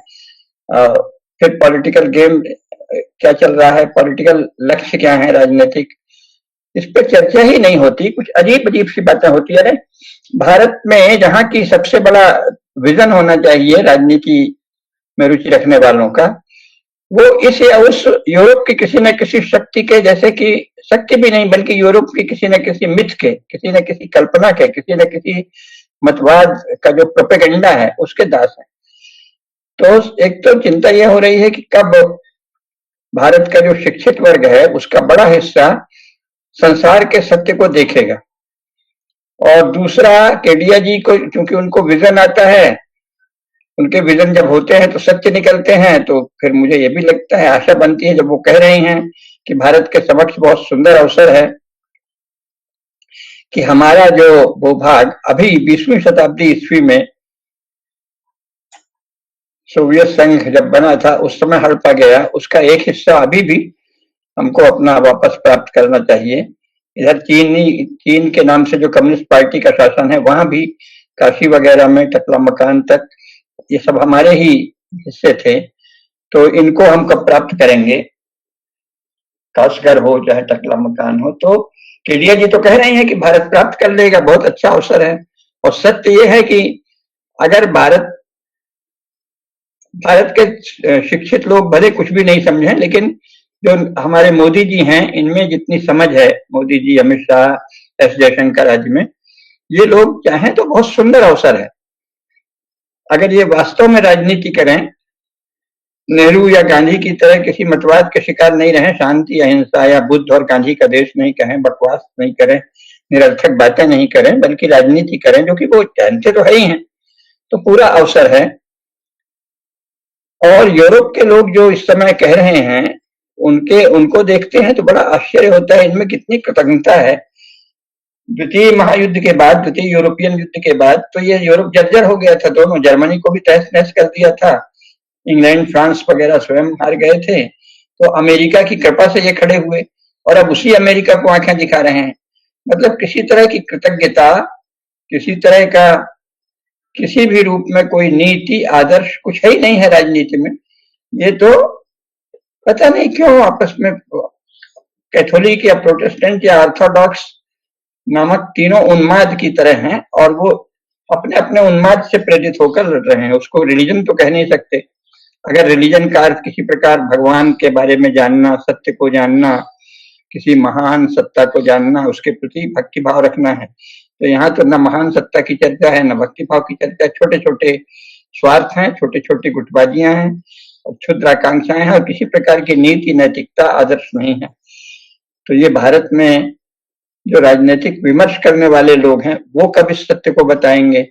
फिर पॉलिटिकल गेम क्या चल रहा है, पॉलिटिकल लक्ष्य क्या है राजनीतिक, इस पर चर्चा ही नहीं होती। कुछ अजीब अजीब सी बातें होती है। भारत में जहां की सबसे बड़ा विजन होना चाहिए राजनीति में रुचि रखने वालों का, वो इस या उस यूरोप की किसी न किसी शक्ति के, जैसे कि शक्ति भी नहीं बल्कि यूरोप की किसी न किसी मिथ के, किसी न किसी कल्पना के, किसी न किसी मतवाद का जो प्रोपेगेंडा है उसके दास है। तो एक तो चिंता यह हो रही है कि कब भारत का जो शिक्षित वर्ग है उसका बड़ा हिस्सा संसार के सत्य को देखेगा। और दूसरा, केडिया जी को क्योंकि उनको विजन आता है, उनके विजन जब होते हैं तो सत्य निकलते हैं, तो फिर मुझे ये भी लगता है, आशा बनती है जब वो कह रहे हैं कि भारत के समक्ष बहुत सुंदर अवसर है कि हमारा जो भूभाग अभी 20वीं शताब्दी ईस्वी में सोवियत संघ जब बना था उस समय हड़पा गया, उसका एक हिस्सा अभी भी हमको अपना वापस प्राप्त करना चाहिए। इधर चीन के नाम से जो कम्युनिस्ट पार्टी का शासन है, वहां भी काशी वगैरह में टकला मकान तक ये सब हमारे ही हिस्से थे, तो इनको हम कब प्राप्त करेंगे। खास घर हो चाहे टकला मकान हो। तो केडिया जी तो कह रहे हैं कि भारत प्राप्त कर लेगा, बहुत अच्छा अवसर है। और सत्य ये है कि अगर भारत के शिक्षित लोग भले कुछ भी नहीं समझे, लेकिन जो हमारे मोदी जी हैं इनमें जितनी समझ है, मोदी जी, अमित शाह, एस जयशंकर आदि में, ये लोग चाहें तो बहुत सुंदर अवसर है। अगर ये वास्तव में राजनीति करें, नेहरू या गांधी की तरह किसी मतवाद के शिकार नहीं रहे, शांति अहिंसा या बुद्ध और गांधी का देश नहीं कहें, बकवास नहीं करें, निरर्थक बातें नहीं करें, बल्कि राजनीति करें, जो कि वो जानते तो है ही हैं, तो पूरा अवसर है। और यूरोप के लोग जो इस समय कह रहे हैं, उनको देखते हैं तो बड़ा आश्चर्य होता है, इनमें कितनी कृतज्ञता है। द्वितीय महायुद्ध के बाद, द्वितीय यूरोपियन युद्ध के बाद तो ये यूरोप जर्जर हो गया था, दोनों, जर्मनी को भी तहस नहस कर दिया था, इंग्लैंड फ्रांस वगैरह स्वयं हार गए थे, तो अमेरिका की कृपा से ये खड़े हुए, और अब उसी अमेरिका को आंखें दिखा रहे हैं। मतलब किसी तरह की कृतज्ञता, किसी तरह का किसी भी रूप में कोई नीति आदर्श कुछ है ही नहीं है राजनीति में। ये तो पता नहीं क्यों आपस में कैथोलिक या प्रोटेस्टेंट या ऑर्थोडॉक्स नामक तीनों उन्माद की तरह हैं, और वो अपने अपने उन्माद से प्रेरित होकर लड़ रहे हैं। उसको रिलीजन तो कह नहीं सकते। अगर रिलीजन का अर्थ किसी प्रकार भगवान के बारे में जानना, सत्य को जानना, किसी महान सत्ता को जानना, उसके प्रति भक्ति भाव रखना है, तो यहाँ तो न महान सत्ता की चर्चा है, न भक्ति भाव की चर्चा है। छोटे छोटे स्वार्थ हैं, छोटी छोटी गुटबाजियां हैं और क्षुद्र आकांक्षाएं हैं, और किसी प्रकार की नीति, नैतिकता, आदर्श नहीं है। तो ये भारत में जो राजनीतिक विमर्श करने वाले लोग हैं, वो कब इस सत्य को बताएंगे?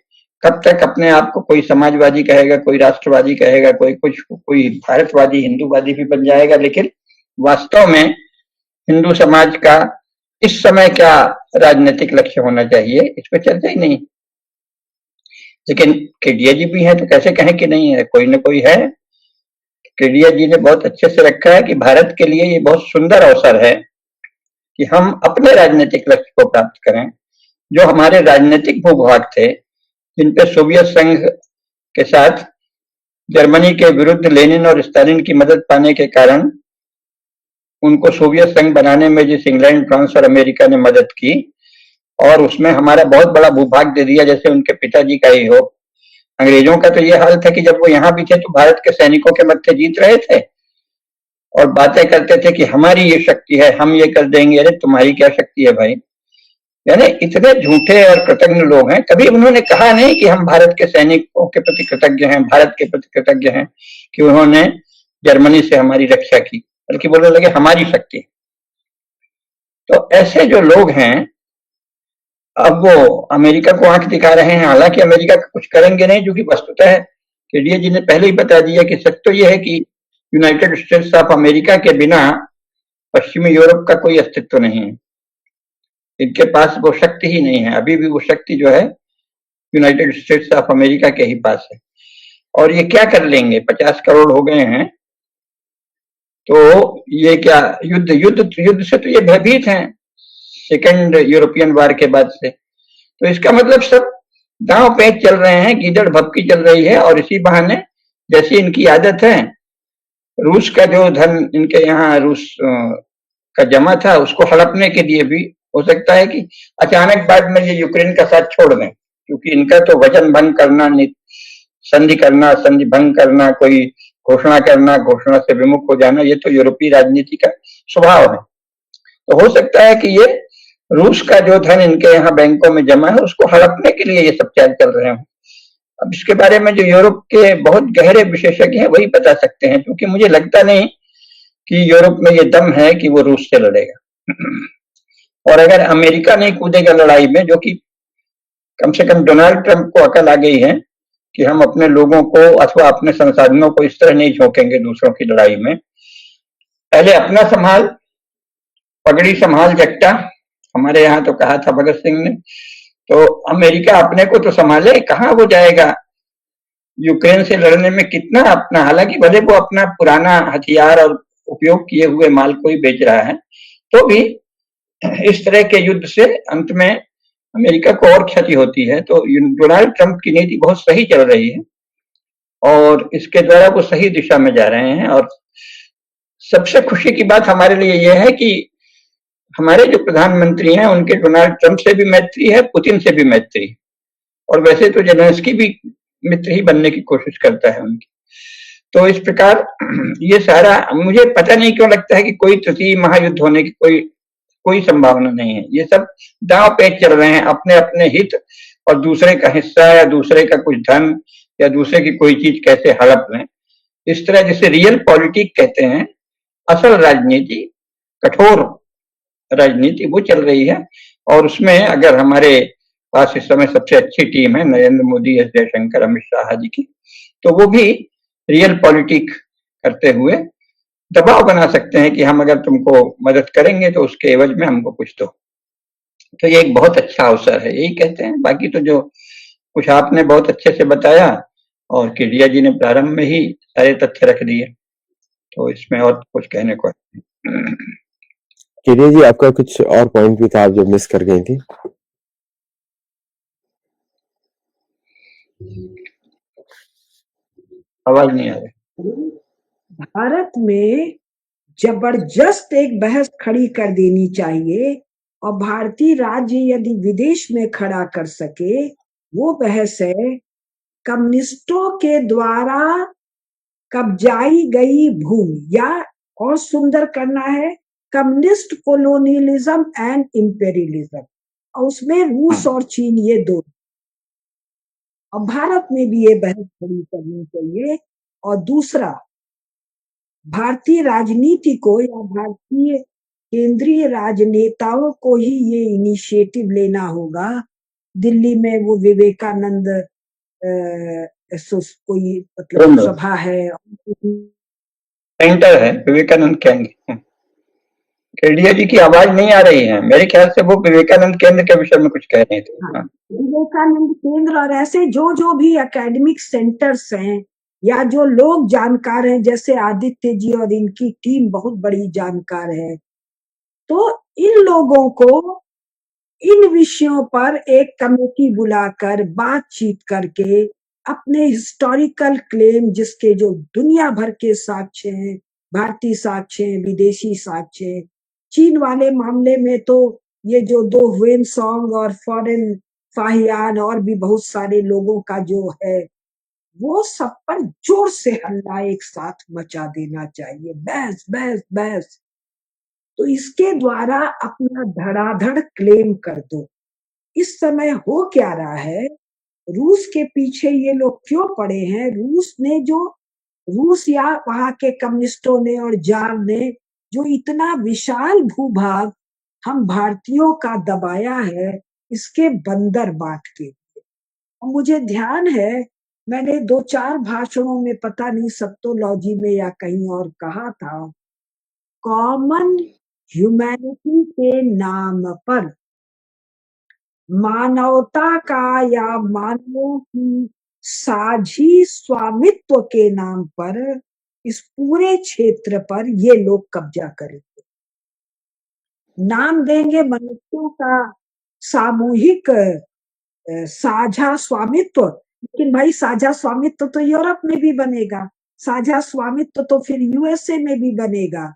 कब तक अपने आप को कोई समाजवादी कहेगा, कोई राष्ट्रवादी कहेगा, कोई कुछ, कोई भारतवादी, हिंदूवादी भी बन जाएगा, लेकिन वास्तव में हिंदू समाज का इस समय क्या राजनीतिक लक्ष्य होना चाहिए, इस पर चर्चा ही नहीं। लेकिन केडिया जी भी हैं तो कैसे कहें कि नहीं है, कोई न कोई है। केडिया जी ने बहुत अच्छे से रखा है कि भारत के लिए ये बहुत सुंदर अवसर है कि हम अपने राजनीतिक लक्ष्य को प्राप्त करें। जो हमारे राजनीतिक भूभाग थे, जिन पे सोवियत संघ के साथ जर्मनी के विरुद्ध लेनिन और स्टालिन की मदद पाने के कारण उनको सोवियत संघ बनाने में जिस इंग्लैंड, फ्रांस और अमेरिका ने मदद की, और उसमें हमारा बहुत बड़ा भूभाग दे दिया, जैसे उनके पिताजी का ही हो। अंग्रेजों का तो ये हाल था कि जब वो यहाँ भी थे तो भारत के सैनिकों के मत्थे जीत रहे थे और बातें करते थे कि हमारी ये शक्ति है, हम ये कर देंगे। अरे तुम्हारी क्या शक्ति है भाई? यानी इतने झूठे और कृतज्ञ लोग हैं। कभी उन्होंने कहा नहीं कि हम भारत के सैनिकों के प्रति कृतज्ञ हैं, भारत के प्रति कृतज्ञ हैं कि उन्होंने जर्मनी से हमारी रक्षा की, बल्कि बोलने लगे हमारी शक्ति। तो ऐसे जो लोग हैं, अब वो अमेरिका को आंख दिखा रहे हैं। हालांकि अमेरिका कुछ करेंगे नहीं, जो कि वस्तुतः है। केडिया जी ने पहले ही बता दिया कि सच तो यह है कि यूनाइटेड स्टेट्स ऑफ अमेरिका के बिना पश्चिमी यूरोप का कोई अस्तित्व नहीं है। इनके पास वो शक्ति ही नहीं है। अभी भी वो शक्ति जो है यूनाइटेड स्टेट्स ऑफ अमेरिका के ही पास है। और ये क्या कर लेंगे? 50 करोड़ हो गए हैं, तो ये क्या युद्ध से तो ये भयभीत हैं, सेकेंड यूरोपियन वार के बाद से। तो इसका मतलब सब दांव पेच चल रहे हैं, गीदड़ भपकी चल रही है। और इसी बहाने, जैसी इनकी आदत है, रूस का जो धन इनके यहाँ रूस का जमा था, उसको हड़पने के लिए भी हो सकता है कि अचानक बाद में ये यूक्रेन का साथ छोड़ दें, क्योंकि इनका तो वचन भंग करना, संधि करना, संधि भंग करना, कोई घोषणा करना, घोषणा से विमुख हो जाना, ये तो यूरोपीय राजनीति का स्वभाव है। तो हो सकता है कि ये रूस का जो धन इनके यहाँ बैंकों में जमा है, उसको हड़पने के लिए ये सब चाल चल रहे हैं। अब इसके बारे में जो यूरोप के बहुत गहरे विशेषज्ञ हैं वही बता सकते हैं, क्योंकि मुझे लगता नहीं कि यूरोप में ये दम है कि वो रूस से लड़ेगा। और अगर अमेरिका नहीं कूदेगा लड़ाई में, जो कि कम से कम डोनाल्ड ट्रंप को अकल आ गई है कि हम अपने लोगों को अथवा अपने संसाधनों को इस तरह नहीं झोंकेंगे दूसरों की लड़ाई में, पहले अपना संभाल, पगड़ी संभाल जट्टा, हमारे यहाँ तो कहा था भगत सिंह ने। तो अमेरिका अपने को तो संभाले, कहाँ वो जाएगा यूक्रेन से लड़ने में? कितना अपना, हालांकि भले वो अपना पुराना हथियार और उपयोग किए हुए माल को ही बेच रहा है, तो भी इस तरह के युद्ध से अंत में अमेरिका को और क्षति होती है। तो डोनाल्ड ट्रंप की नीति बहुत सही चल रही है और इसके द्वारा वो सही दिशा में जा रहे हैं। और सबसे खुशी की बात हमारे लिए यह है कि हमारे जो प्रधानमंत्री हैं उनके डोनाल्ड ट्रंप से भी मैत्री है, पुतिन से भी मैत्री, और वैसे तो जेलेंस्की भी मित्र ही बनने की कोशिश करता है उनकी। तो इस प्रकार ये सारा, मुझे पता नहीं क्यों लगता है कि कोई तृतीय महायुद्ध होने की कोई संभावना नहीं है। ये सब दांव पेच चल रहे हैं, अपने अपने हित और दूसरे का हिस्सा या दूसरे का कुछ धन या दूसरे की कोई चीज कैसे हड़प लें, इस तरह जिसे रियल पॉलिटिक कहते हैं, असल राजनीति, कठोर राजनीति वो चल रही है। और उसमें अगर हमारे पास इस समय सबसे अच्छी टीम है नरेंद्र मोदी, एस जयशंकर, अमित शाह जी की, तो वो भी रियल पॉलिटिक करते हुए दबाव बना सकते हैं कि हम अगर तुमको मदद करेंगे तो उसके एवज में हमको कुछ दो। तो ये एक बहुत अच्छा अवसर है, यही कहते हैं। बाकी तो जो कुछ आपने बहुत अच्छे से बताया और केडिया जी ने प्रारंभ में ही सारे तथ्य रख दिए, तो इसमें और कुछ कहने को नहीं। केडिया जी, आपका कुछ और पॉइंट भी था आप जो मिस कर गई थी? आवाज नहीं आ रही। भारत में जबरदस्त एक बहस खड़ी कर देनी चाहिए, और भारतीय राज्य यदि विदेश में खड़ा कर सके, वो बहस है कम्युनिस्टों के द्वारा कब्जाई गई भूमि, या और सुंदर करना है कम्युनिस्ट कोलोनियलिज्म एंड इंपेरियलिज्म, और उसमें रूस और चीन ये दो। और भारत में भी ये बहस खड़ी करनी चाहिए। और दूसरा, भारतीय राजनीति को या भारतीय केंद्रीय राजनेताओं को ही ये इनिशिएटिव लेना होगा। दिल्ली में वो विवेकानंद कोई मतलब सभा है, सेंटर है विवेकानंद केंद्र। केडिया जी की आवाज नहीं आ रही है, मेरे ख्याल से वो विवेकानंद केंद्र के विषय में कुछ कह रहे थे। हाँ, विवेकानंद केंद्र और ऐसे जो भी एकेडमिक सेंटर्स हैं, या जो लोग जानकार हैं, जैसे आदित्य जी और इनकी टीम बहुत बड़ी जानकार है, तो इन लोगों को इन विषयों पर एक कमेटी बुलाकर बातचीत करके अपने हिस्टोरिकल क्लेम, जिसके जो दुनिया भर के साक्ष्य हैं, भारतीय साक्ष्य हैं, विदेशी साक्ष्य हैं, चीन वाले मामले में तो ये जो दो ह्वेन सॉन्ग और फॉरेन फाहियान और भी बहुत सारे लोगों का जो है, वो सब पर जोर से हल्ला एक साथ मचा देना चाहिए, बहस बहस बहस। तो इसके द्वारा अपना धड़ाधड़ क्लेम कर दो। इस समय हो क्या रहा है, रूस के पीछे ये लोग क्यों पड़े हैं? रूस या वहां के कम्युनिस्टों ने और जार ने जो इतना विशाल भूभाग हम भारतीयों का दबाया है, इसके बंदर बांट के। और मुझे ध्यान है, मैंने 2-4 भाषणों में, पता नहीं सप्तोलॉजी में या कहीं और, कहा था कॉमन ह्यूमैनिटी के नाम पर, मानवता का या मानवों की साझी स्वामित्व के नाम पर इस पूरे क्षेत्र पर ये लोग कब्जा करेंगे। नाम देंगे मनुष्यों का सामूहिक साझा स्वामित्व, लेकिन भाई साझा स्वामित्व तो यूरोप में भी बनेगा, साझा स्वामित्व तो फिर यूएसए में भी बनेगा,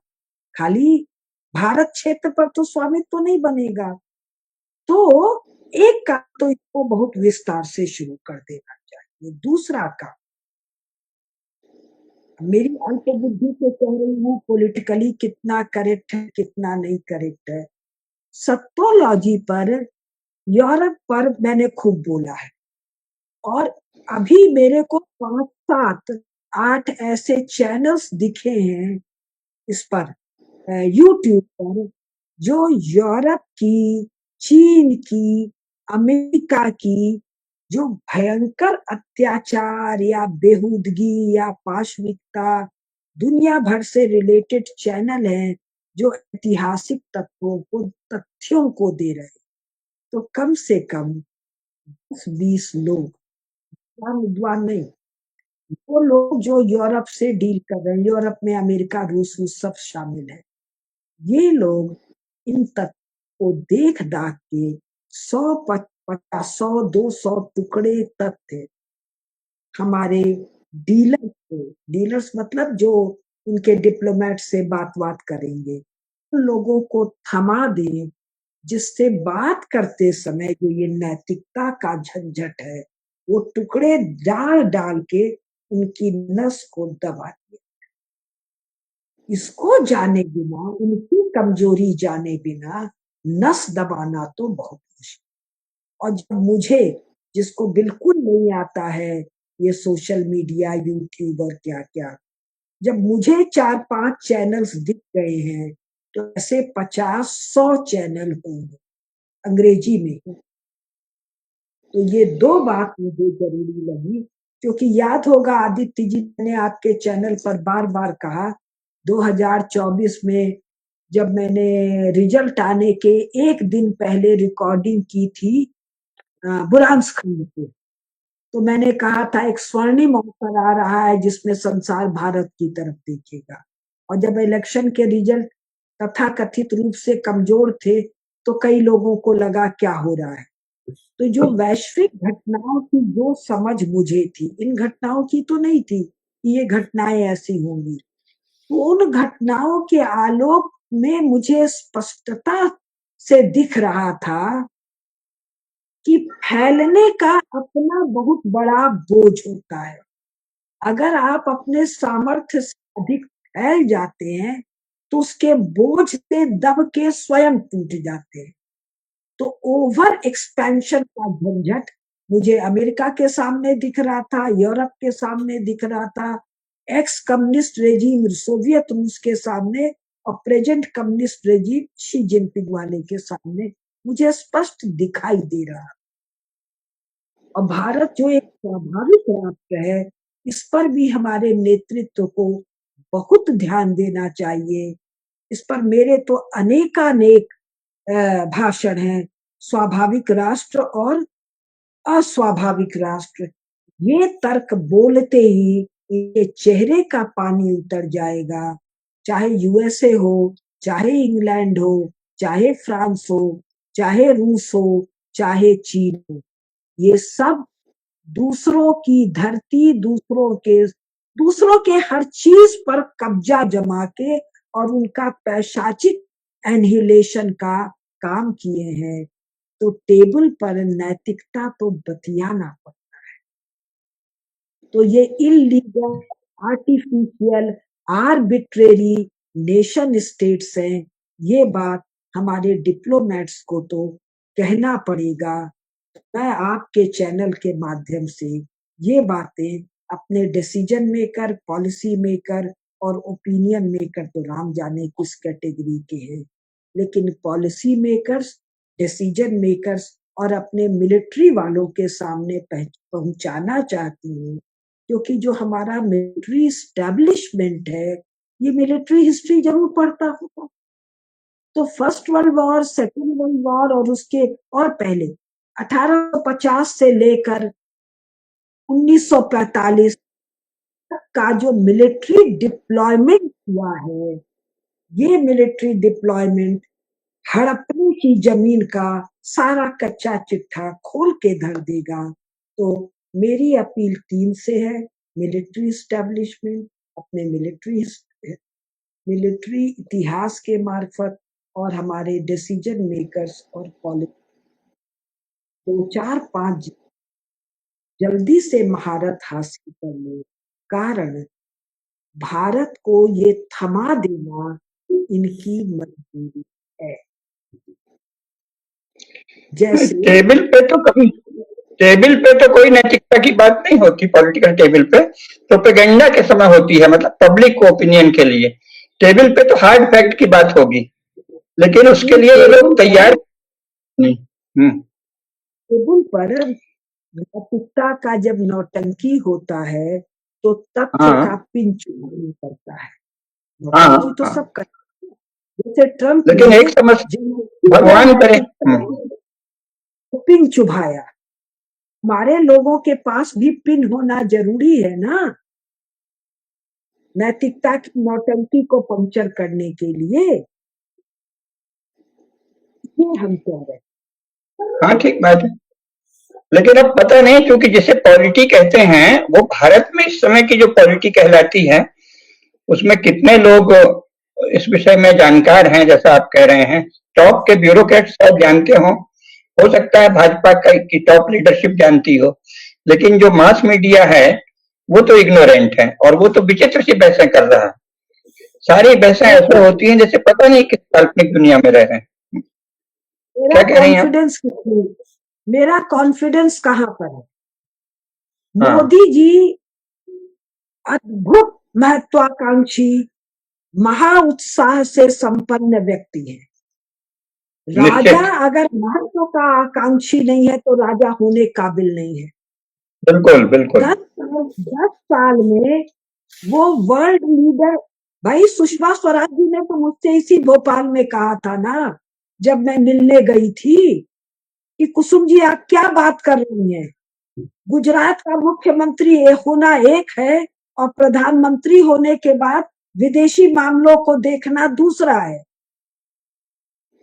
खाली भारत क्षेत्र पर तो स्वामित्व नहीं बनेगा। तो एक काम तो इसको बहुत विस्तार से शुरू कर देना चाहिए। दूसरा काम, मेरी अल्पबुद्धि से कह रही हूँ, पॉलिटिकली कितना करेक्ट है कितना नहीं करेक्ट है, सप्तोलॉजी पर यूरोप पर मैंने खूब बोला है, और अभी मेरे को 5, 7, 8 ऐसे चैनल्स दिखे हैं इस पर यूट्यूब पर, जो यूरोप की, चीन की, अमेरिका की जो भयंकर अत्याचार या बेहूदगी या पाशविकता दुनिया भर से रिलेटेड चैनल हैं, जो ऐतिहासिक तथ्यों को दे रहे हैं। तो कम से कम 10-20 लोग, विद्वान नहीं, वो लोग जो यूरोप से डील कर रहे हैं, यूरोप में अमेरिका, रूस सब शामिल है, ये लोग इन तथ्यों को देख दाख के 100-200 टुकड़े तथ्य हमारे डीलर्स मतलब जो उनके डिप्लोमेट से बात करेंगे, उन लोगों को थमा दें जिससे बात करते समय जो ये नैतिकता का झंझट है वो टुकड़े डाल डाल के उनकी नस को दबा दिए। इसको जाने बिना, उनकी कमजोरी जाने बिना नस दबाना तो बहुत मुश्किल। और जब मुझे, जिसको बिल्कुल नहीं आता है ये सोशल मीडिया, यूट्यूब और क्या क्या, जब मुझे 4-5 चैनल्स दिख गए हैं तो ऐसे 50-100 चैनल होंगे अंग्रेजी में। तो ये 2 बात मुझे जरूरी लगी, क्योंकि याद होगा आदित्य जी ने आपके चैनल पर बार बार कहा 2024 में जब मैंने रिजल्ट आने के 1 दिन पहले रिकॉर्डिंग की थी बुरांस खंड पे, तो मैंने कहा था एक स्वर्णिम अवसर आ रहा है जिसमें संसार भारत की तरफ देखेगा। और जब इलेक्शन के रिजल्ट तथाकथित रूप से कमजोर थे तो कई लोगों को लगा क्या हो रहा है। तो जो वैश्विक घटनाओं की जो समझ मुझे थी, इन घटनाओं की तो नहीं थी कि ये घटनाएं ऐसी होंगी, तो उन घटनाओं के आलोक में मुझे स्पष्टता से दिख रहा था कि फैलने का अपना बहुत बड़ा बोझ होता है। अगर आप अपने सामर्थ्य से अधिक फैल जाते हैं तो उसके बोझ से दब के स्वयं टूट जाते हैं। तो ओवर एक्सपेंशन का झंझट मुझे अमेरिका के सामने दिख रहा था, यूरोप के सामने दिख रहा था, एक्स कम्युनिस्ट रेजिम सोवियत रूस के सामने और present communist regime Xi Jinping वाले के सामने मुझे स्पष्ट दिखाई दे रहा। और भारत जो एक स्वाभाविक राष्ट्र है, इस पर भी हमारे नेतृत्व को बहुत ध्यान देना चाहिए। इस पर मेरे तो अनेकानेक भाषण हैं, स्वाभाविक राष्ट्र और अस्वाभाविक राष्ट्र। ये तर्क बोलते ही ये चेहरे का पानी उतर जाएगा, चाहे यूएसए हो, चाहे इंग्लैंड हो, चाहे फ्रांस हो, चाहे रूस हो, चाहे चीन हो। ये सब दूसरों की धरती, दूसरों के हर चीज पर कब्जा जमा के और उनका पैशाचिक एनहिलेशन का काम किए हैं। तो टेबल पर नैतिकता तो बतियाना पड़ता है। तो ये illegal, artificial, arbitrary nation states हैं, ये बात हमारे डिप्लोमेट्स को तो कहना पड़ेगा। मैं आपके चैनल के माध्यम से ये बातें अपने डिसीजन मेकर, पॉलिसी मेकर और ओपिनियन मेकर तो राम जाने किस कैटेगरी के हैं, लेकिन पॉलिसी मेकर्स, डिसीजन मेकर्स और अपने मिलिट्री वालों के सामने पहुंचाना चाहती हूँ, क्योंकि जो हमारा मिलिट्री स्टैब्लिशमेंट है ये मिलिट्री हिस्ट्री जरूर पढ़ता होगा। तो first world war, second world war और उसके और पहले 1850 से लेकर 1945 तक का जो मिलिट्री डिप्लॉयमेंट हुआ है, ये मिलिट्री डिप्लॉयमेंट हड़प्पा की जमीन का सारा कच्चा चिट्ठा खोल के धर देगा। तो मेरी अपील 3 से है, मिलिट्री एस्टेब्लिशमेंट अपने मिलिट्री इतिहास के मार्फत और हमारे डिसीजन मेकर्स और पॉलिसी 2-4-5 जल्दी से महारत हासिल कर ले, कारण भारत को ये थमा देना इनकी मजबूरी है। जैसे टेबल पे तो कोई नैतिकता की बात नहीं होती, पॉलिटिकल टेबल पे प्रोपेगेंडा के समय होती है, मतलब पब्लिक ओपिनियन के लिए। टेबल पे तो हार्ड फैक्ट की बात होगी, लेकिन उसके लिए ये लोग तैयार नहीं। टेबल पर नैतिकता का जब नौटंकी होता है तो तथ्य का पिन चुभाना पड़ता है। नौटंकी तो सब करते हैं, जैसे ट्रम्प लेकिन एक भगवान करे पिन चुभाया, हमारे लोगों के पास भी पिन होना जरूरी है ना, नैतिकता की नौटंकी को पंक्चर करने के लिए। ये हम कह रहे हैं। हाँ, ठीक बात है। लेकिन अब पता नहीं, क्योंकि जिसे पॉलिटी कहते हैं वो भारत में इस समय की जो पॉलिटी कहलाती है उसमें कितने लोग इस विषय में जानकार हैं, जैसा आप कह रहे हैं। टॉप के ब्यूरोक्रेट शायद जानते हो सकता है भाजपा की टॉप लीडरशिप जानती हो, लेकिन जो मास मीडिया है वो तो इग्नोरेंट है, और वो तो विचित्र सी बहसें कर रहा है। सारी बहसें ऐसे होती हैं जैसे पता नहीं किस काल्पनिक दुनिया में रह रहे हैं। क्या कह रही हैं आप? मेरा कॉन्फिडेंस कहाँ पर है? हाँ, मोदी जी अद्भुत महत्वाकांक्षी, महा उत्साह से संपन्न व्यक्ति है। राजा निश्चित, अगर महत्व का आकांक्षी नहीं है तो राजा होने काबिल नहीं है। बिल्कुल बिल्कुल। 10 साल में वो वर्ल्ड लीडर, भाई सुषमा स्वराज जी ने तो मुझसे इसी भोपाल में कहा था ना, जब मैं मिलने गई थी, कि कुसुम जी आप क्या बात कर रही हैं, गुजरात का मुख्यमंत्री होना एक है और प्रधानमंत्री होने के बाद विदेशी मामलों को देखना दूसरा है।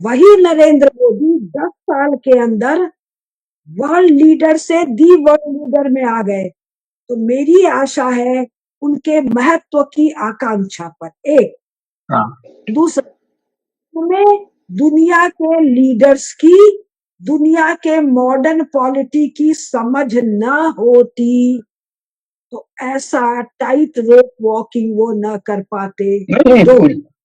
वही नरेंद्र मोदी 10 साल के अंदर वर्ल्ड लीडर से दी वर्ल्ड लीडर में आ गए। तो मेरी आशा है उनके महत्व की आकांक्षा पर, एक। हाँ, दूसरा, हमें दुनिया के लीडर्स की, दुनिया के मॉडर्न पॉलिटी की समझ न होती तो ऐसा टाइट रोप वॉकिंग वो न कर पाते। नहीं दो,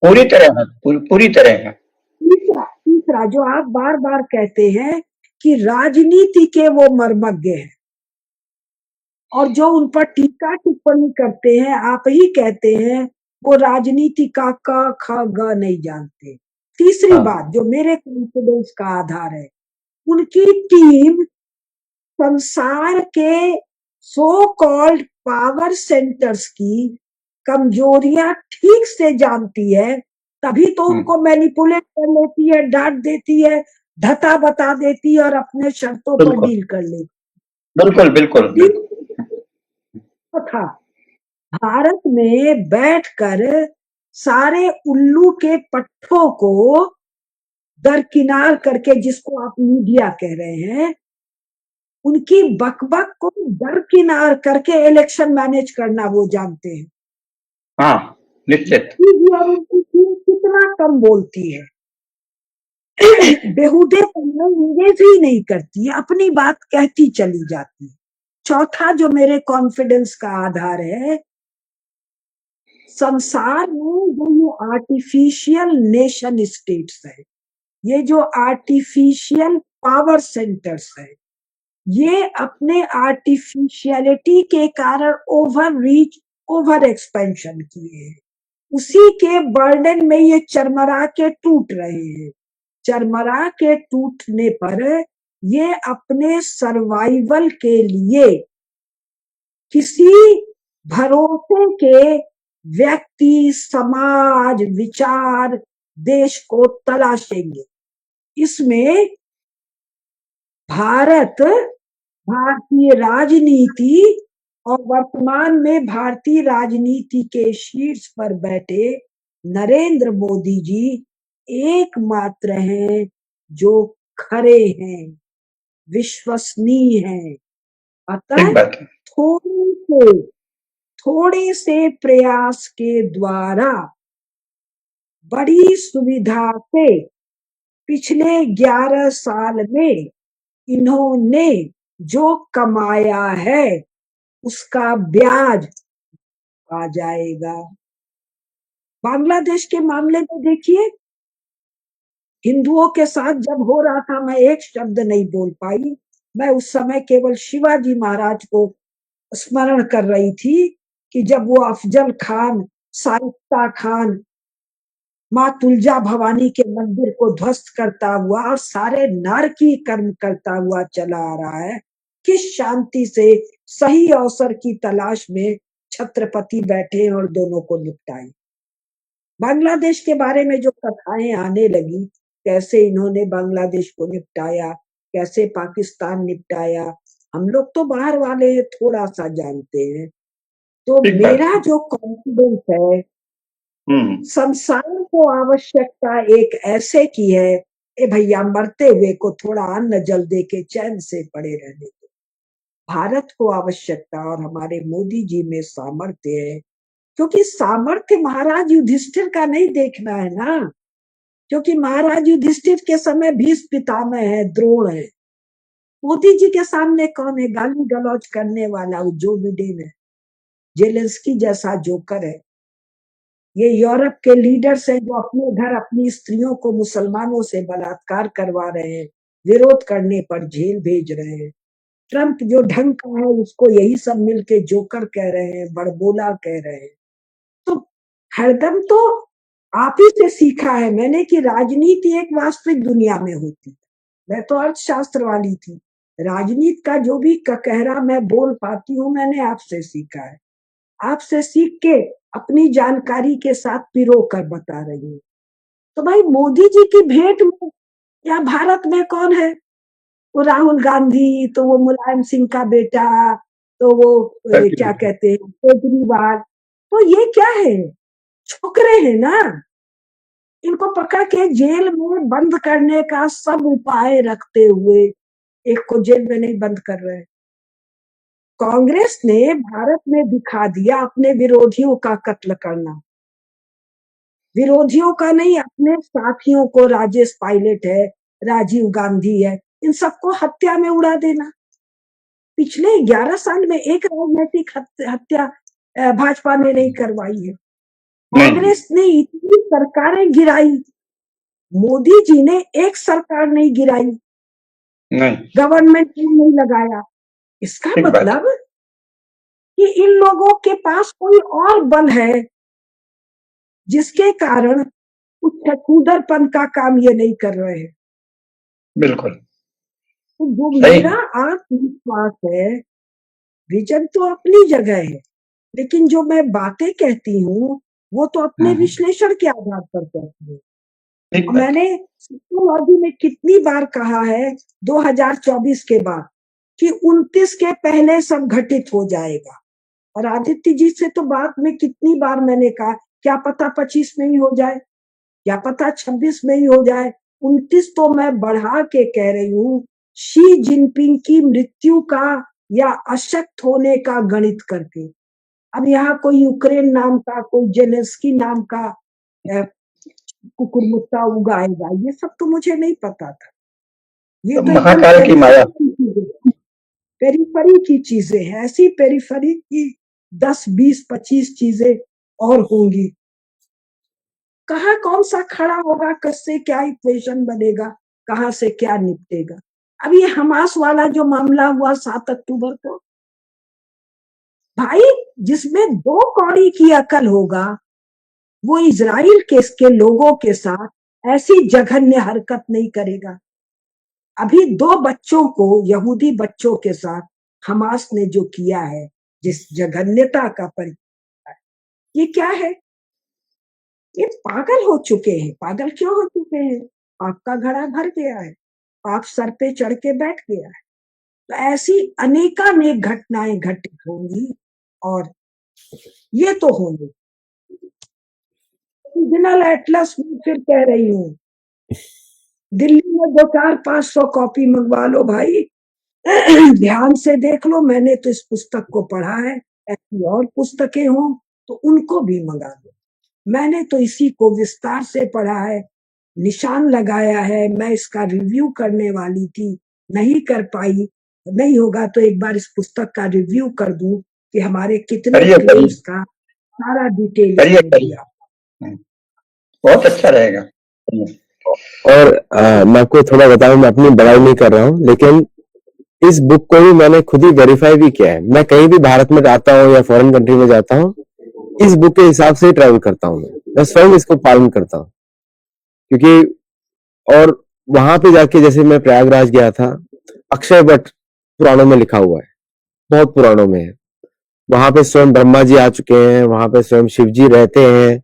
पूरी तरह है, पूरी तरह है। तीसरा जो आप बार बार कहते हैं कि राजनीति के वो मर्मज्ञ हैं, और जो उन पर टीका टिप्पणी करते हैं, आप ही कहते हैं वो राजनीति का क ख ग नहीं जानते। तीसरी हाँ, बात जो मेरे कॉन्फिडेंस का आधार है, उनकी टीम संसार के सो कॉल्ड पावर सेंटर्स की कमजोरियां ठीक से जानती है, तभी तो उनको मैनिपुलेट कर लेती है, डांट देती है, धता बता देती है और अपने शर्तों पर बिल्कुल डील कर लेती बिल्कुल बिल्कुल बिल्कुल। था। भारत में बैठकर सारे उल्लू के पट्टों को दरकिनार करके, जिसको आप मीडिया कह रहे हैं, उनकी बकबक को दरकिनार करके इलेक्शन मैनेज करना वो जानते हैं। हाँ, निश्चित। उनकी टीम कितना कम बोलती है, बेहुदे इंगेज ही नहीं करती है, अपनी बात कहती चली जाती है। चौथा जो मेरे कॉन्फिडेंस का आधार है, संसार में जो ये आर्टिफिशियल नेशन स्टेट्स है, ये जो आर्टिफिशियल पावर सेंटर्स है, ये अपने आर्टिफिशियलिटी के कारण ओवर रीच, ओवर एक्सपेंशन किए हैं। उसी के बर्डन में ये चरमरा के टूट रहे हैं। चरमरा के टूटने पर ये अपने सर्वाइवल के लिए किसी भरोसे के व्यक्ति, समाज, विचार, देश को तलाशेंगे। इसमें भारतीय राजनीति और वर्तमान में भारतीय राजनीति के शीर्ष पर बैठे नरेंद्र मोदी जी एकमात्र हैं जो खरे हैं, विश्वसनीय हैं। अतः ठीक बात है। थोड़े से प्रयास के द्वारा बड़ी सुविधा से पिछले 11 साल में इन्होंने जो कमाया है उसका ब्याज आ जाएगा। बांग्लादेश के मामले में देखिए, हिंदुओं के साथ जब हो रहा था, मैं एक शब्द नहीं बोल पाई। मैं उस समय केवल शिवाजी महाराज को स्मरण कर रही थी कि जब वो अफजल खान, साइस्ता खान माँ तुलजा भवानी के मंदिर को ध्वस्त करता हुआ और सारे नारकी कर्म करता हुआ चला आ रहा है, किस शांति से सही अवसर की तलाश में छत्रपति बैठे और दोनों को निपटाए। बांग्लादेश के बारे में जो कथाएं आने लगी, कैसे इन्होंने बांग्लादेश को निपटाया, कैसे पाकिस्तान निपटाया, हम लोग तो बाहर वाले हैं, थोड़ा सा जानते हैं। तो मेरा जो कॉन्फिडेंस है, संसार को आवश्यकता एक ऐसे की है, ए भैया मरते हुए को थोड़ा अन्न जल दे के चैन से पड़े रहने दो। भारत को आवश्यकता और हमारे मोदी जी में सामर्थ्य है क्योंकि सामर्थ्य महाराज युधिष्ठिर का नहीं देखना है ना, क्योंकि महाराज युधिष्ठिर के समय भीष्म पितामह है, द्रोण है। मोदी जी के सामने कौन है? गाली गलौज करने वाला वो जो बिडेन है, जेलेंस्की जैसा जोकर है। ये यूरोप के लीडर्स हैं जो अपने घर अपनी स्त्रियों को मुसलमानों से बलात्कार करवा रहे हैं, विरोध करने पर जेल भेज रहे हैं। ट्रंप जो ढंग का है उसको यही सब मिलके जोकर कह रहे हैं, बड़बोला कह रहे हैं। तो हरदम तो आप ही से सीखा है मैंने कि राजनीति एक वास्तविक दुनिया में होती है। मैं तो अर्थशास्त्र वाली थी, राजनीति का जो भी ककहरा मैं बोल पाती हूँ मैंने आपसे सीखा है। आपसे सीख के अपनी जानकारी के साथ पिरो कर बता रही हूँ। तो भाई मोदी जी की भेंट में या भारत में कौन है? वो राहुल गांधी, तो वो मुलायम सिंह का बेटा, तो वो क्या कहते हैं केजरीवाल। तो ये क्या है? छोकरे हैं ना, इनको पकड़ के जेल में बंद करने का सब उपाय रखते हुए एक को जेल में नहीं बंद कर रहे। कांग्रेस ने भारत में दिखा दिया अपने विरोधियों का कत्ल करना, विरोधियों का नहीं, अपने साथियों को, राजेश पायलट है, राजीव गांधी है, इन सबको हत्या में उड़ा देना। पिछले 11 साल में एक राजनीतिक हत्या भाजपा ने नहीं करवाई है। कांग्रेस ने इतनी सरकारें गिराई, मोदी जी ने एक सरकार नहीं गिराई, गवर्नमेंट नहीं लगाया। इसका मतलब कि इन लोगों के पास कोई और बल है जिसके कारण कूदरपन का काम ये नहीं कर रहे हैं। बिल्कुल। तो जो मेरा आत्मविश्वास है, विजन तो अपनी जगह है, लेकिन जो मैं बातें कहती हूँ वो तो अपने विश्लेषण के आधार पर कहती हूँ। मैंने सोशियोलॉजी में कितनी बार कहा है 2024 के बाद कि 29 के पहले सब घटित हो जाएगा, और आदित्य जी से तो बात में कितनी बार मैंने कहा क्या पता 25 में ही हो जाए, क्या पता 26 में ही हो जाए। 29 तो मैं बढ़ा के कह रही हूँ, शी जिनपिंग की मृत्यु का या अशक्त होने का गणित करके। अब यहाँ कोई यूक्रेन नाम का, कोई जेलेंस्की नाम का कुकुरमुत्ता उगाएगा, ये सब तो मुझे नहीं पता था। ये तो महाकाल की माया, पेरिफेरी की चीजें हैं, ऐसी पेरिफेरी की 10, 20, 25 चीजें और होंगी। कहाँ कौन सा खड़ा होगा, किससे क्या इक्वेशन बनेगा, कहाँ से क्या निपटेगा। अब ये हमास वाला जो मामला हुआ 7 अक्टूबर को, भाई जिसमें 2 कौड़ी की अकल होगा वो इजराइल के लोगों के साथ ऐसी जघन्य हरकत नहीं करेगा। अभी 2 बच्चों को, यहूदी बच्चों के साथ हमास ने जो किया है, जिस जघन्यता का परिचय, ये क्या है? ये पागल हो चुके हैं। पागल क्यों हो चुके हैं? पाप का घड़ा भर गया है, पाप सर पे चढ़ के बैठ गया है। तो ऐसी अनेकानेक घटनाएं घटित होंगी, और ये तो होंगी। ओरिजिनल एटलस में फिर कह रही हूँ, दिल्ली में 2-4-500 कॉपी मंगवा लो भाई, ध्यान से देख लो। मैंने तो इस पुस्तक को पढ़ा है, ऐसी और पुस्तकें हों तो उनको भी मंगा दो। मैंने तो इसी को विस्तार से पढ़ा है, निशान लगाया है। मैं इसका रिव्यू करने वाली थी, नहीं कर पाई। नहीं होगा तो एक बार इस पुस्तक का रिव्यू कर दूं कि हमारे कितने क्लेम्स का सारा डिटेल दिया। बहुत अच्छा रहेगा। और मैं आपको थोड़ा बताऊं, मैं अपनी बड़ाई नहीं कर रहा हूं, लेकिन इस बुक को भी मैंने खुद ही वेरीफाई भी किया है। मैं कहीं भी भारत में जाता हूँ या फॉरेन कंट्री में जाता हूँ, इस बुक के हिसाब से ही ट्रैवल करता हूँ। मैं स्वयं इसको पालन करता हूँ, क्योंकि और वहां पे जाके, जैसे मैं प्रयागराज गया था, अक्षय वट पुराणों में लिखा हुआ है, बहुत पुराणों में है। वहां पे स्वयं ब्रह्मा जी आ चुके हैं, वहां पे स्वयं शिव जी रहते हैं,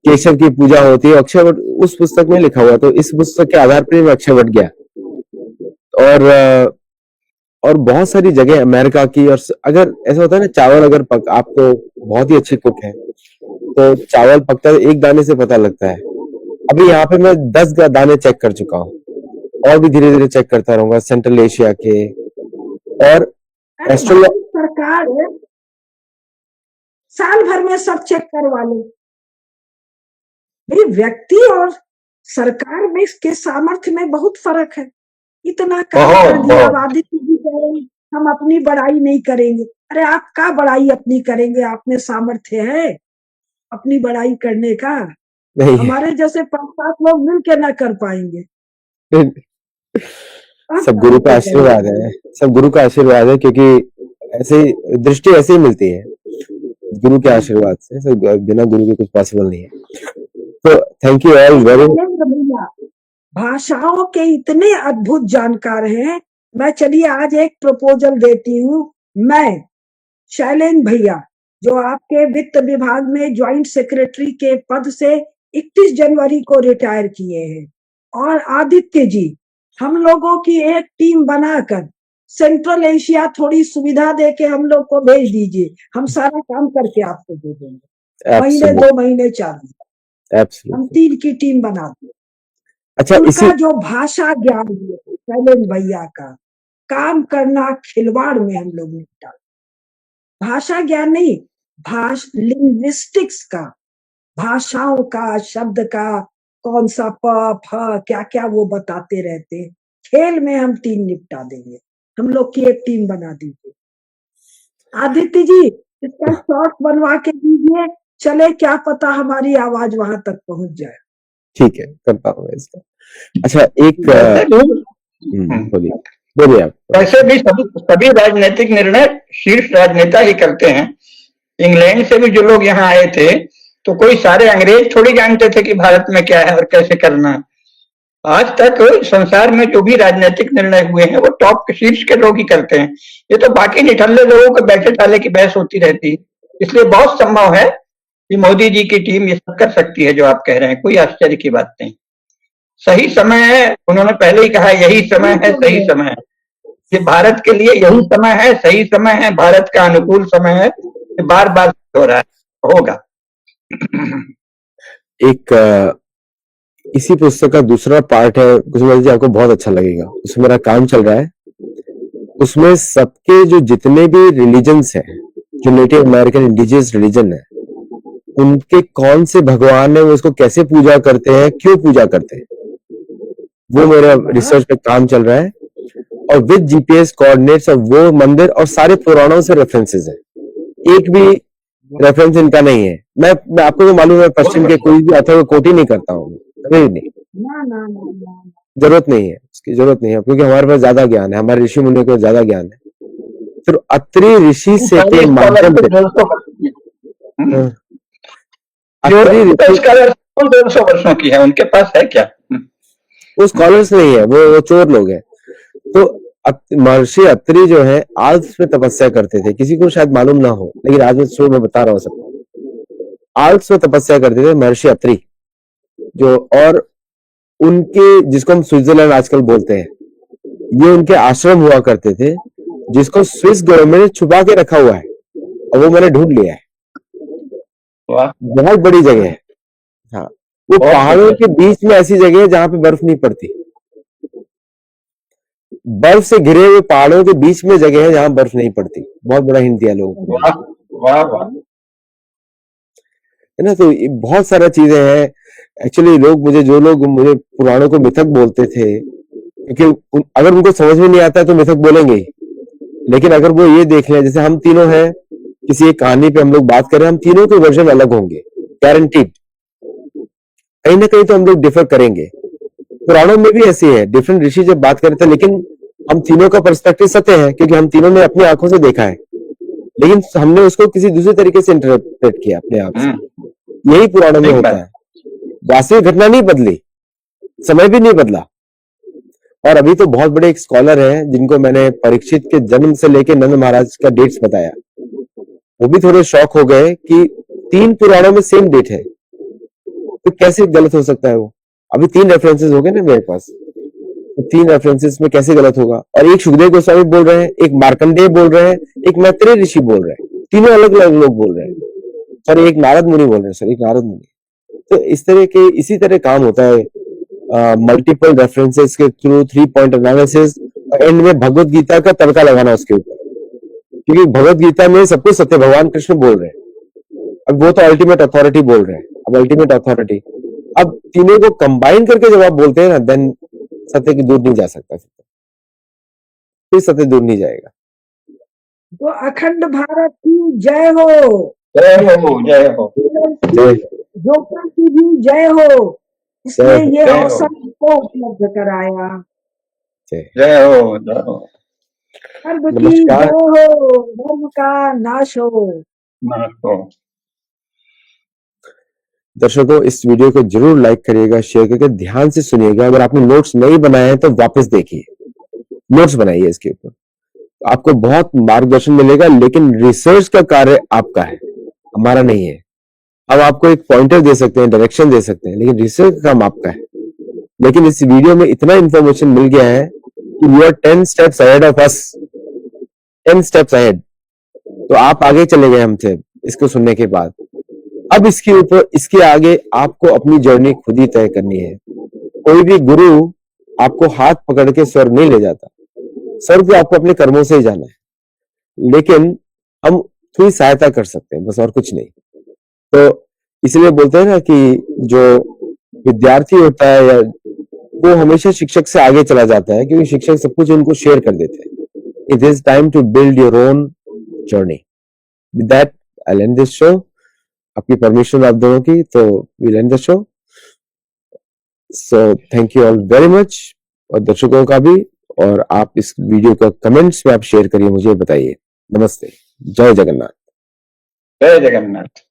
केशव की पूजा होती है। अक्षय वट उस पुस्तक में लिखा हुआ, तो इस पुस्तक के आधार पर मैं अक्षय वट गया। और बहुत सारी जगह अमेरिका की, और अगर ऐसा होता है ना, चावल अगर आप तो बहुत ही अच्छे कुक हैं, तो चावल पकता है एक दाने से पता लगता है। अभी यहाँ पे मैं 10 दाने चेक कर चुका हूँ, और भी धीरे धीरे चेक करता रहूंगा, सेंट्रल एशिया के। और साल भर में सब चेक करवा लो। भाई व्यक्ति और सरकार में इसके सामर्थ्य में बहुत फर्क है। इतना काम कर दिया, अब आदित्य जी कह रहे हैं हम अपनी बड़ाई नहीं करेंगे। अरे आप क्या बड़ाई अपनी करेंगे? आप में सामर्थ्य है अपनी बड़ाई करने का? नहीं हमारे जैसे 5-7 लोग मिल के ना कर पाएंगे। सब गुरु का आशीर्वाद है, सब गुरु का आशीर्वाद है, क्योंकि ऐसे दृष्टि ऐसे ही मिलती है गुरु के आशीर्वाद से। सब बिना गुरु के कुछ पॉसिबल नहीं है। तो थैंक यू ऑल वेरी भैया भाषाओं के इतने अद्भुत जानकार हैं। मैं चलिए आज एक प्रपोजल देती हूँ। मैं शैलेंद्र भैया जो आपके वित्त विभाग में ज्वाइंट सेक्रेटरी के पद से 31 जनवरी को रिटायर किए हैं, और आदित्य जी, हम लोगों की एक टीम बनाकर सेंट्रल एशिया थोड़ी सुविधा देके हम लोग को भेज दीजिए, हम सारा काम करके आपको दे देंगे। महीने 2 महीने 4 महीने हम 3 की टीम बना दें। अच्छा, उनका जो भाषा ज्ञान है शैलेंद्र भैया का, काम करना खिलवाड़ में हम लोग निपटा। भाषा ज्ञान नहीं, लिंग्विस्टिक्स का, भाषाओं का, शब्द का, कौन सा प फ क्या क्या वो बताते रहते। खेल में हम 3 निपटा देंगे। हम लोग की एक टीम बना दीजिए। आदित्य जी इसका शॉर्ट बनवा के दीजिए, चले क्या पता हमारी आवाज वहां तक पहुंच जाए। ठीक है, करता हूँ इसका। अच्छा, एक बोलिए आप। वैसे भी सभी राजनीतिक निर्णय शीर्ष राजनेता ही करते हैं। इंग्लैंड से भी जो लोग यहाँ आए थे तो कोई सारे अंग्रेज थोड़ी जानते थे कि भारत में क्या है और कैसे करना है। आज तक संसार में जो भी राजनीतिक निर्णय हुए हैं वो टॉप के शीर्ष के लोग ही करते हैं। ये तो बाकी निठल्ले लोगों को बैठे ठाले की बहस होती रहती है। इसलिए बहुत संभव है कि मोदी जी की टीम ये सब कर सकती है जो आप कह रहे हैं। कोई आश्चर्य की बात नहीं। सही समय है, उन्होंने पहले ही कहा यही समय है, सही समय है। ये भारत के लिए यही समय है, सही समय है, भारत का अनुकूल समय है। ये बार बार हो रहा है, होगा। एक इसी पुस्तक का दूसरा पार्ट है, कुसुम जी आपको बहुत अच्छा लगेगा। उसमें मेरा काम चल रहा है। उसमें सबके जो जितने भी रिलीजन्स हैं, जो नेटिव अमेरिकन इंडिजियस रिलीजन है, उनके कौन से भगवान है, वो इसको कैसे पूजा करते हैं, क्यों पूजा करते हैं, वो मेरा रिसर्च पे काम चल रहा है। और विद जीपीएस कोऑर्डिनेट्स और वो मंदिर और सारे पुराणों से रेफरेंसेस है। एक भी रेफरेंस इनका नहीं है। मैं आपको तो मालूम है, पश्चिम के कोई भी अथर्व कोट ही नहीं करता हूँ, कभी नहीं। जरूरत नहीं है, उसकी जरूरत नहीं है, क्योंकि हमारे पास ज्यादा ज्ञान है, हमारे ऋषि मुनि को ज्यादा ज्ञान है। फिर अत्रि ऋषि से के माध्यम से 200 वर्षों की है, उनके पास है क्या? वो स्कॉलर्स नहीं है, वो चोर लोग हैं। तो महर्षि अत्रि जो है आल्प्स में तपस्या करते थे। किसी को शायद मालूम ना हो, लेकिन आज मैं बता रहा हूँ सबको। आल्प्स में तपस्या करते थे महर्षि अत्रि जो, और उनके, जिसको हम स्विट्जरलैंड आजकल बोलते हैं, ये उनके आश्रम हुआ करते थे, जिसको स्विस गवर्नमेंट ने छुपा के रखा हुआ है, और वो मैंने ढूंढ लिया है। बहुत बड़ी जगह है। हाँ, वो पहाड़ों के बीच में ऐसी जगह है जहां पे बर्फ नहीं पड़ती। बर्फ से घिरे हुए पहाड़ों के बीच में जगह है जहां बर्फ नहीं पड़ती। बहुत बड़ा हिंट दिया लोगों को, है ना। तो बहुत सारा चीजें हैं। एक्चुअली जो लोग मुझे पुराणों को मिथक बोलते थे, क्योंकि अगर उनको समझ में नहीं आता है तो मिथक बोलेंगे ही। लेकिन अगर वो ये देख लें, जैसे हम तीनों हैं, किसी एक कहानी पे हम लोग बात करें, हम तीनों के वर्जन अलग होंगे, गारंटीड। कहीं ना कहीं तो हम लोग डिफर करेंगे। पुराणों में भी ऐसी है, डिफरेंट ऋषि जब बात करते हैं, लेकिन हम तीनों का पर्सपेक्टिव सत्य है, क्योंकि हम तीनों ने अपनी आंखों से देखा है, लेकिन हमने उसको किसी दूसरे तरीके से इंटरप्रेट किया अपने आप से। यही पुराणों में होता है। वास्तविक घटना नहीं बदली, समय भी नहीं बदला। और अभी तो बहुत बड़े एक स्कॉलर हैं जिनको मैंने परीक्षित के जन्म से लेके नंद महाराज का डेट्स बताया, वो भी थोड़े शॉक हो गए कि 3 पुराणों में सेम डेट है, तो कैसे गलत हो सकता है वो। अभी 3 रेफरेंसेस हो गए ना मेरे पास, तो 3 रेफरेंसेस में कैसे गलत होगा। और एक सुखदेव गोस्वामी बोल रहे हैं, एक मार्कंडेय बोल रहे हैं, एक मैत्रेय ऋषि बोल रहे हैं, तीनों अलग अलग लोग बोल रहे हैं। सर एक नारद मुनि बोल रहे हैं, सर एक नारद मुनि। तो इसी तरह काम होता है, मल्टीपल रेफरेंसेस के थ्रू 3 पॉइंट एनालिसिस, एंड में भगवत गीता का तड़का लगाना उसके ऊपर, क्योंकि भगवत गीता में सब कुछ सत्य भगवान कृष्ण बोल रहे हैं। अब वो तो अल्टीमेट अथॉरिटी बोल रहे हैं, अब अल्टीमेट अथॉरिटी, अब तीनों को कंबाइन करके जब आप बोलते हैं ना, देन सत्य की दूर नहीं जा सकता, फिर सत्य दूर नहीं जाएगा। तो अखंड भारत की जय हो, जय हो, जय हो, जय जोकर की भी जय हो, इसने जय हो, ये जय हो। अवसर को उपलब्ध कराया। जय। जय हो, जय हो। सर्व की नमस्कार। जय हो, धर्म का नाश हो। नमस्कार। दर्शकों, इस वीडियो को जरूर लाइक करिएगा, शेयर करके ध्यान से सुनिएगा। अगर आपने नोट्स नहीं बनाए हैं तो वापस देखिए, नोट्स बनाइए इसके ऊपर, आपको बहुत मार्गदर्शन मिलेगा। लेकिन रिसर्च का कार्य आपका है, हमारा नहीं है। हम आपको एक पॉइंटर दे सकते हैं, डायरेक्शन दे सकते हैं, लेकिन रिसर्च का काम आपका है। लेकिन इस वीडियो में इतना इंफॉर्मेशन मिल गया है कि you are 10 steps ahead of us, 10 steps ahead. तो आप आगे चले गए हमसे इसको सुनने के बाद। अब इसके ऊपर, इसके आगे आपको अपनी जर्नी खुद ही तय करनी है। कोई भी गुरु आपको हाथ पकड़ के स्वर्ग नहीं ले जाता, स्वर्ग आपको अपने कर्मों से ही जाना है। लेकिन हम थोड़ी सहायता कर सकते हैं, बस, और कुछ नहीं। तो इसलिए बोलते हैं ना कि जो विद्यार्थी होता है या वो हमेशा शिक्षक से आगे चला जाता है, क्योंकि शिक्षक सब कुछ उनको शेयर कर देते हैं। It is time to build your own journey. With that I end this show. आपकी परमिशन आप दोनों की, तो we end the show. So thank you all very much, और दर्शकों का भी। और आप इस वीडियो को कमेंट्स में आप शेयर करिए, मुझे बताइए। नमस्ते, जय जगन्नाथ। जय जगन्नाथ।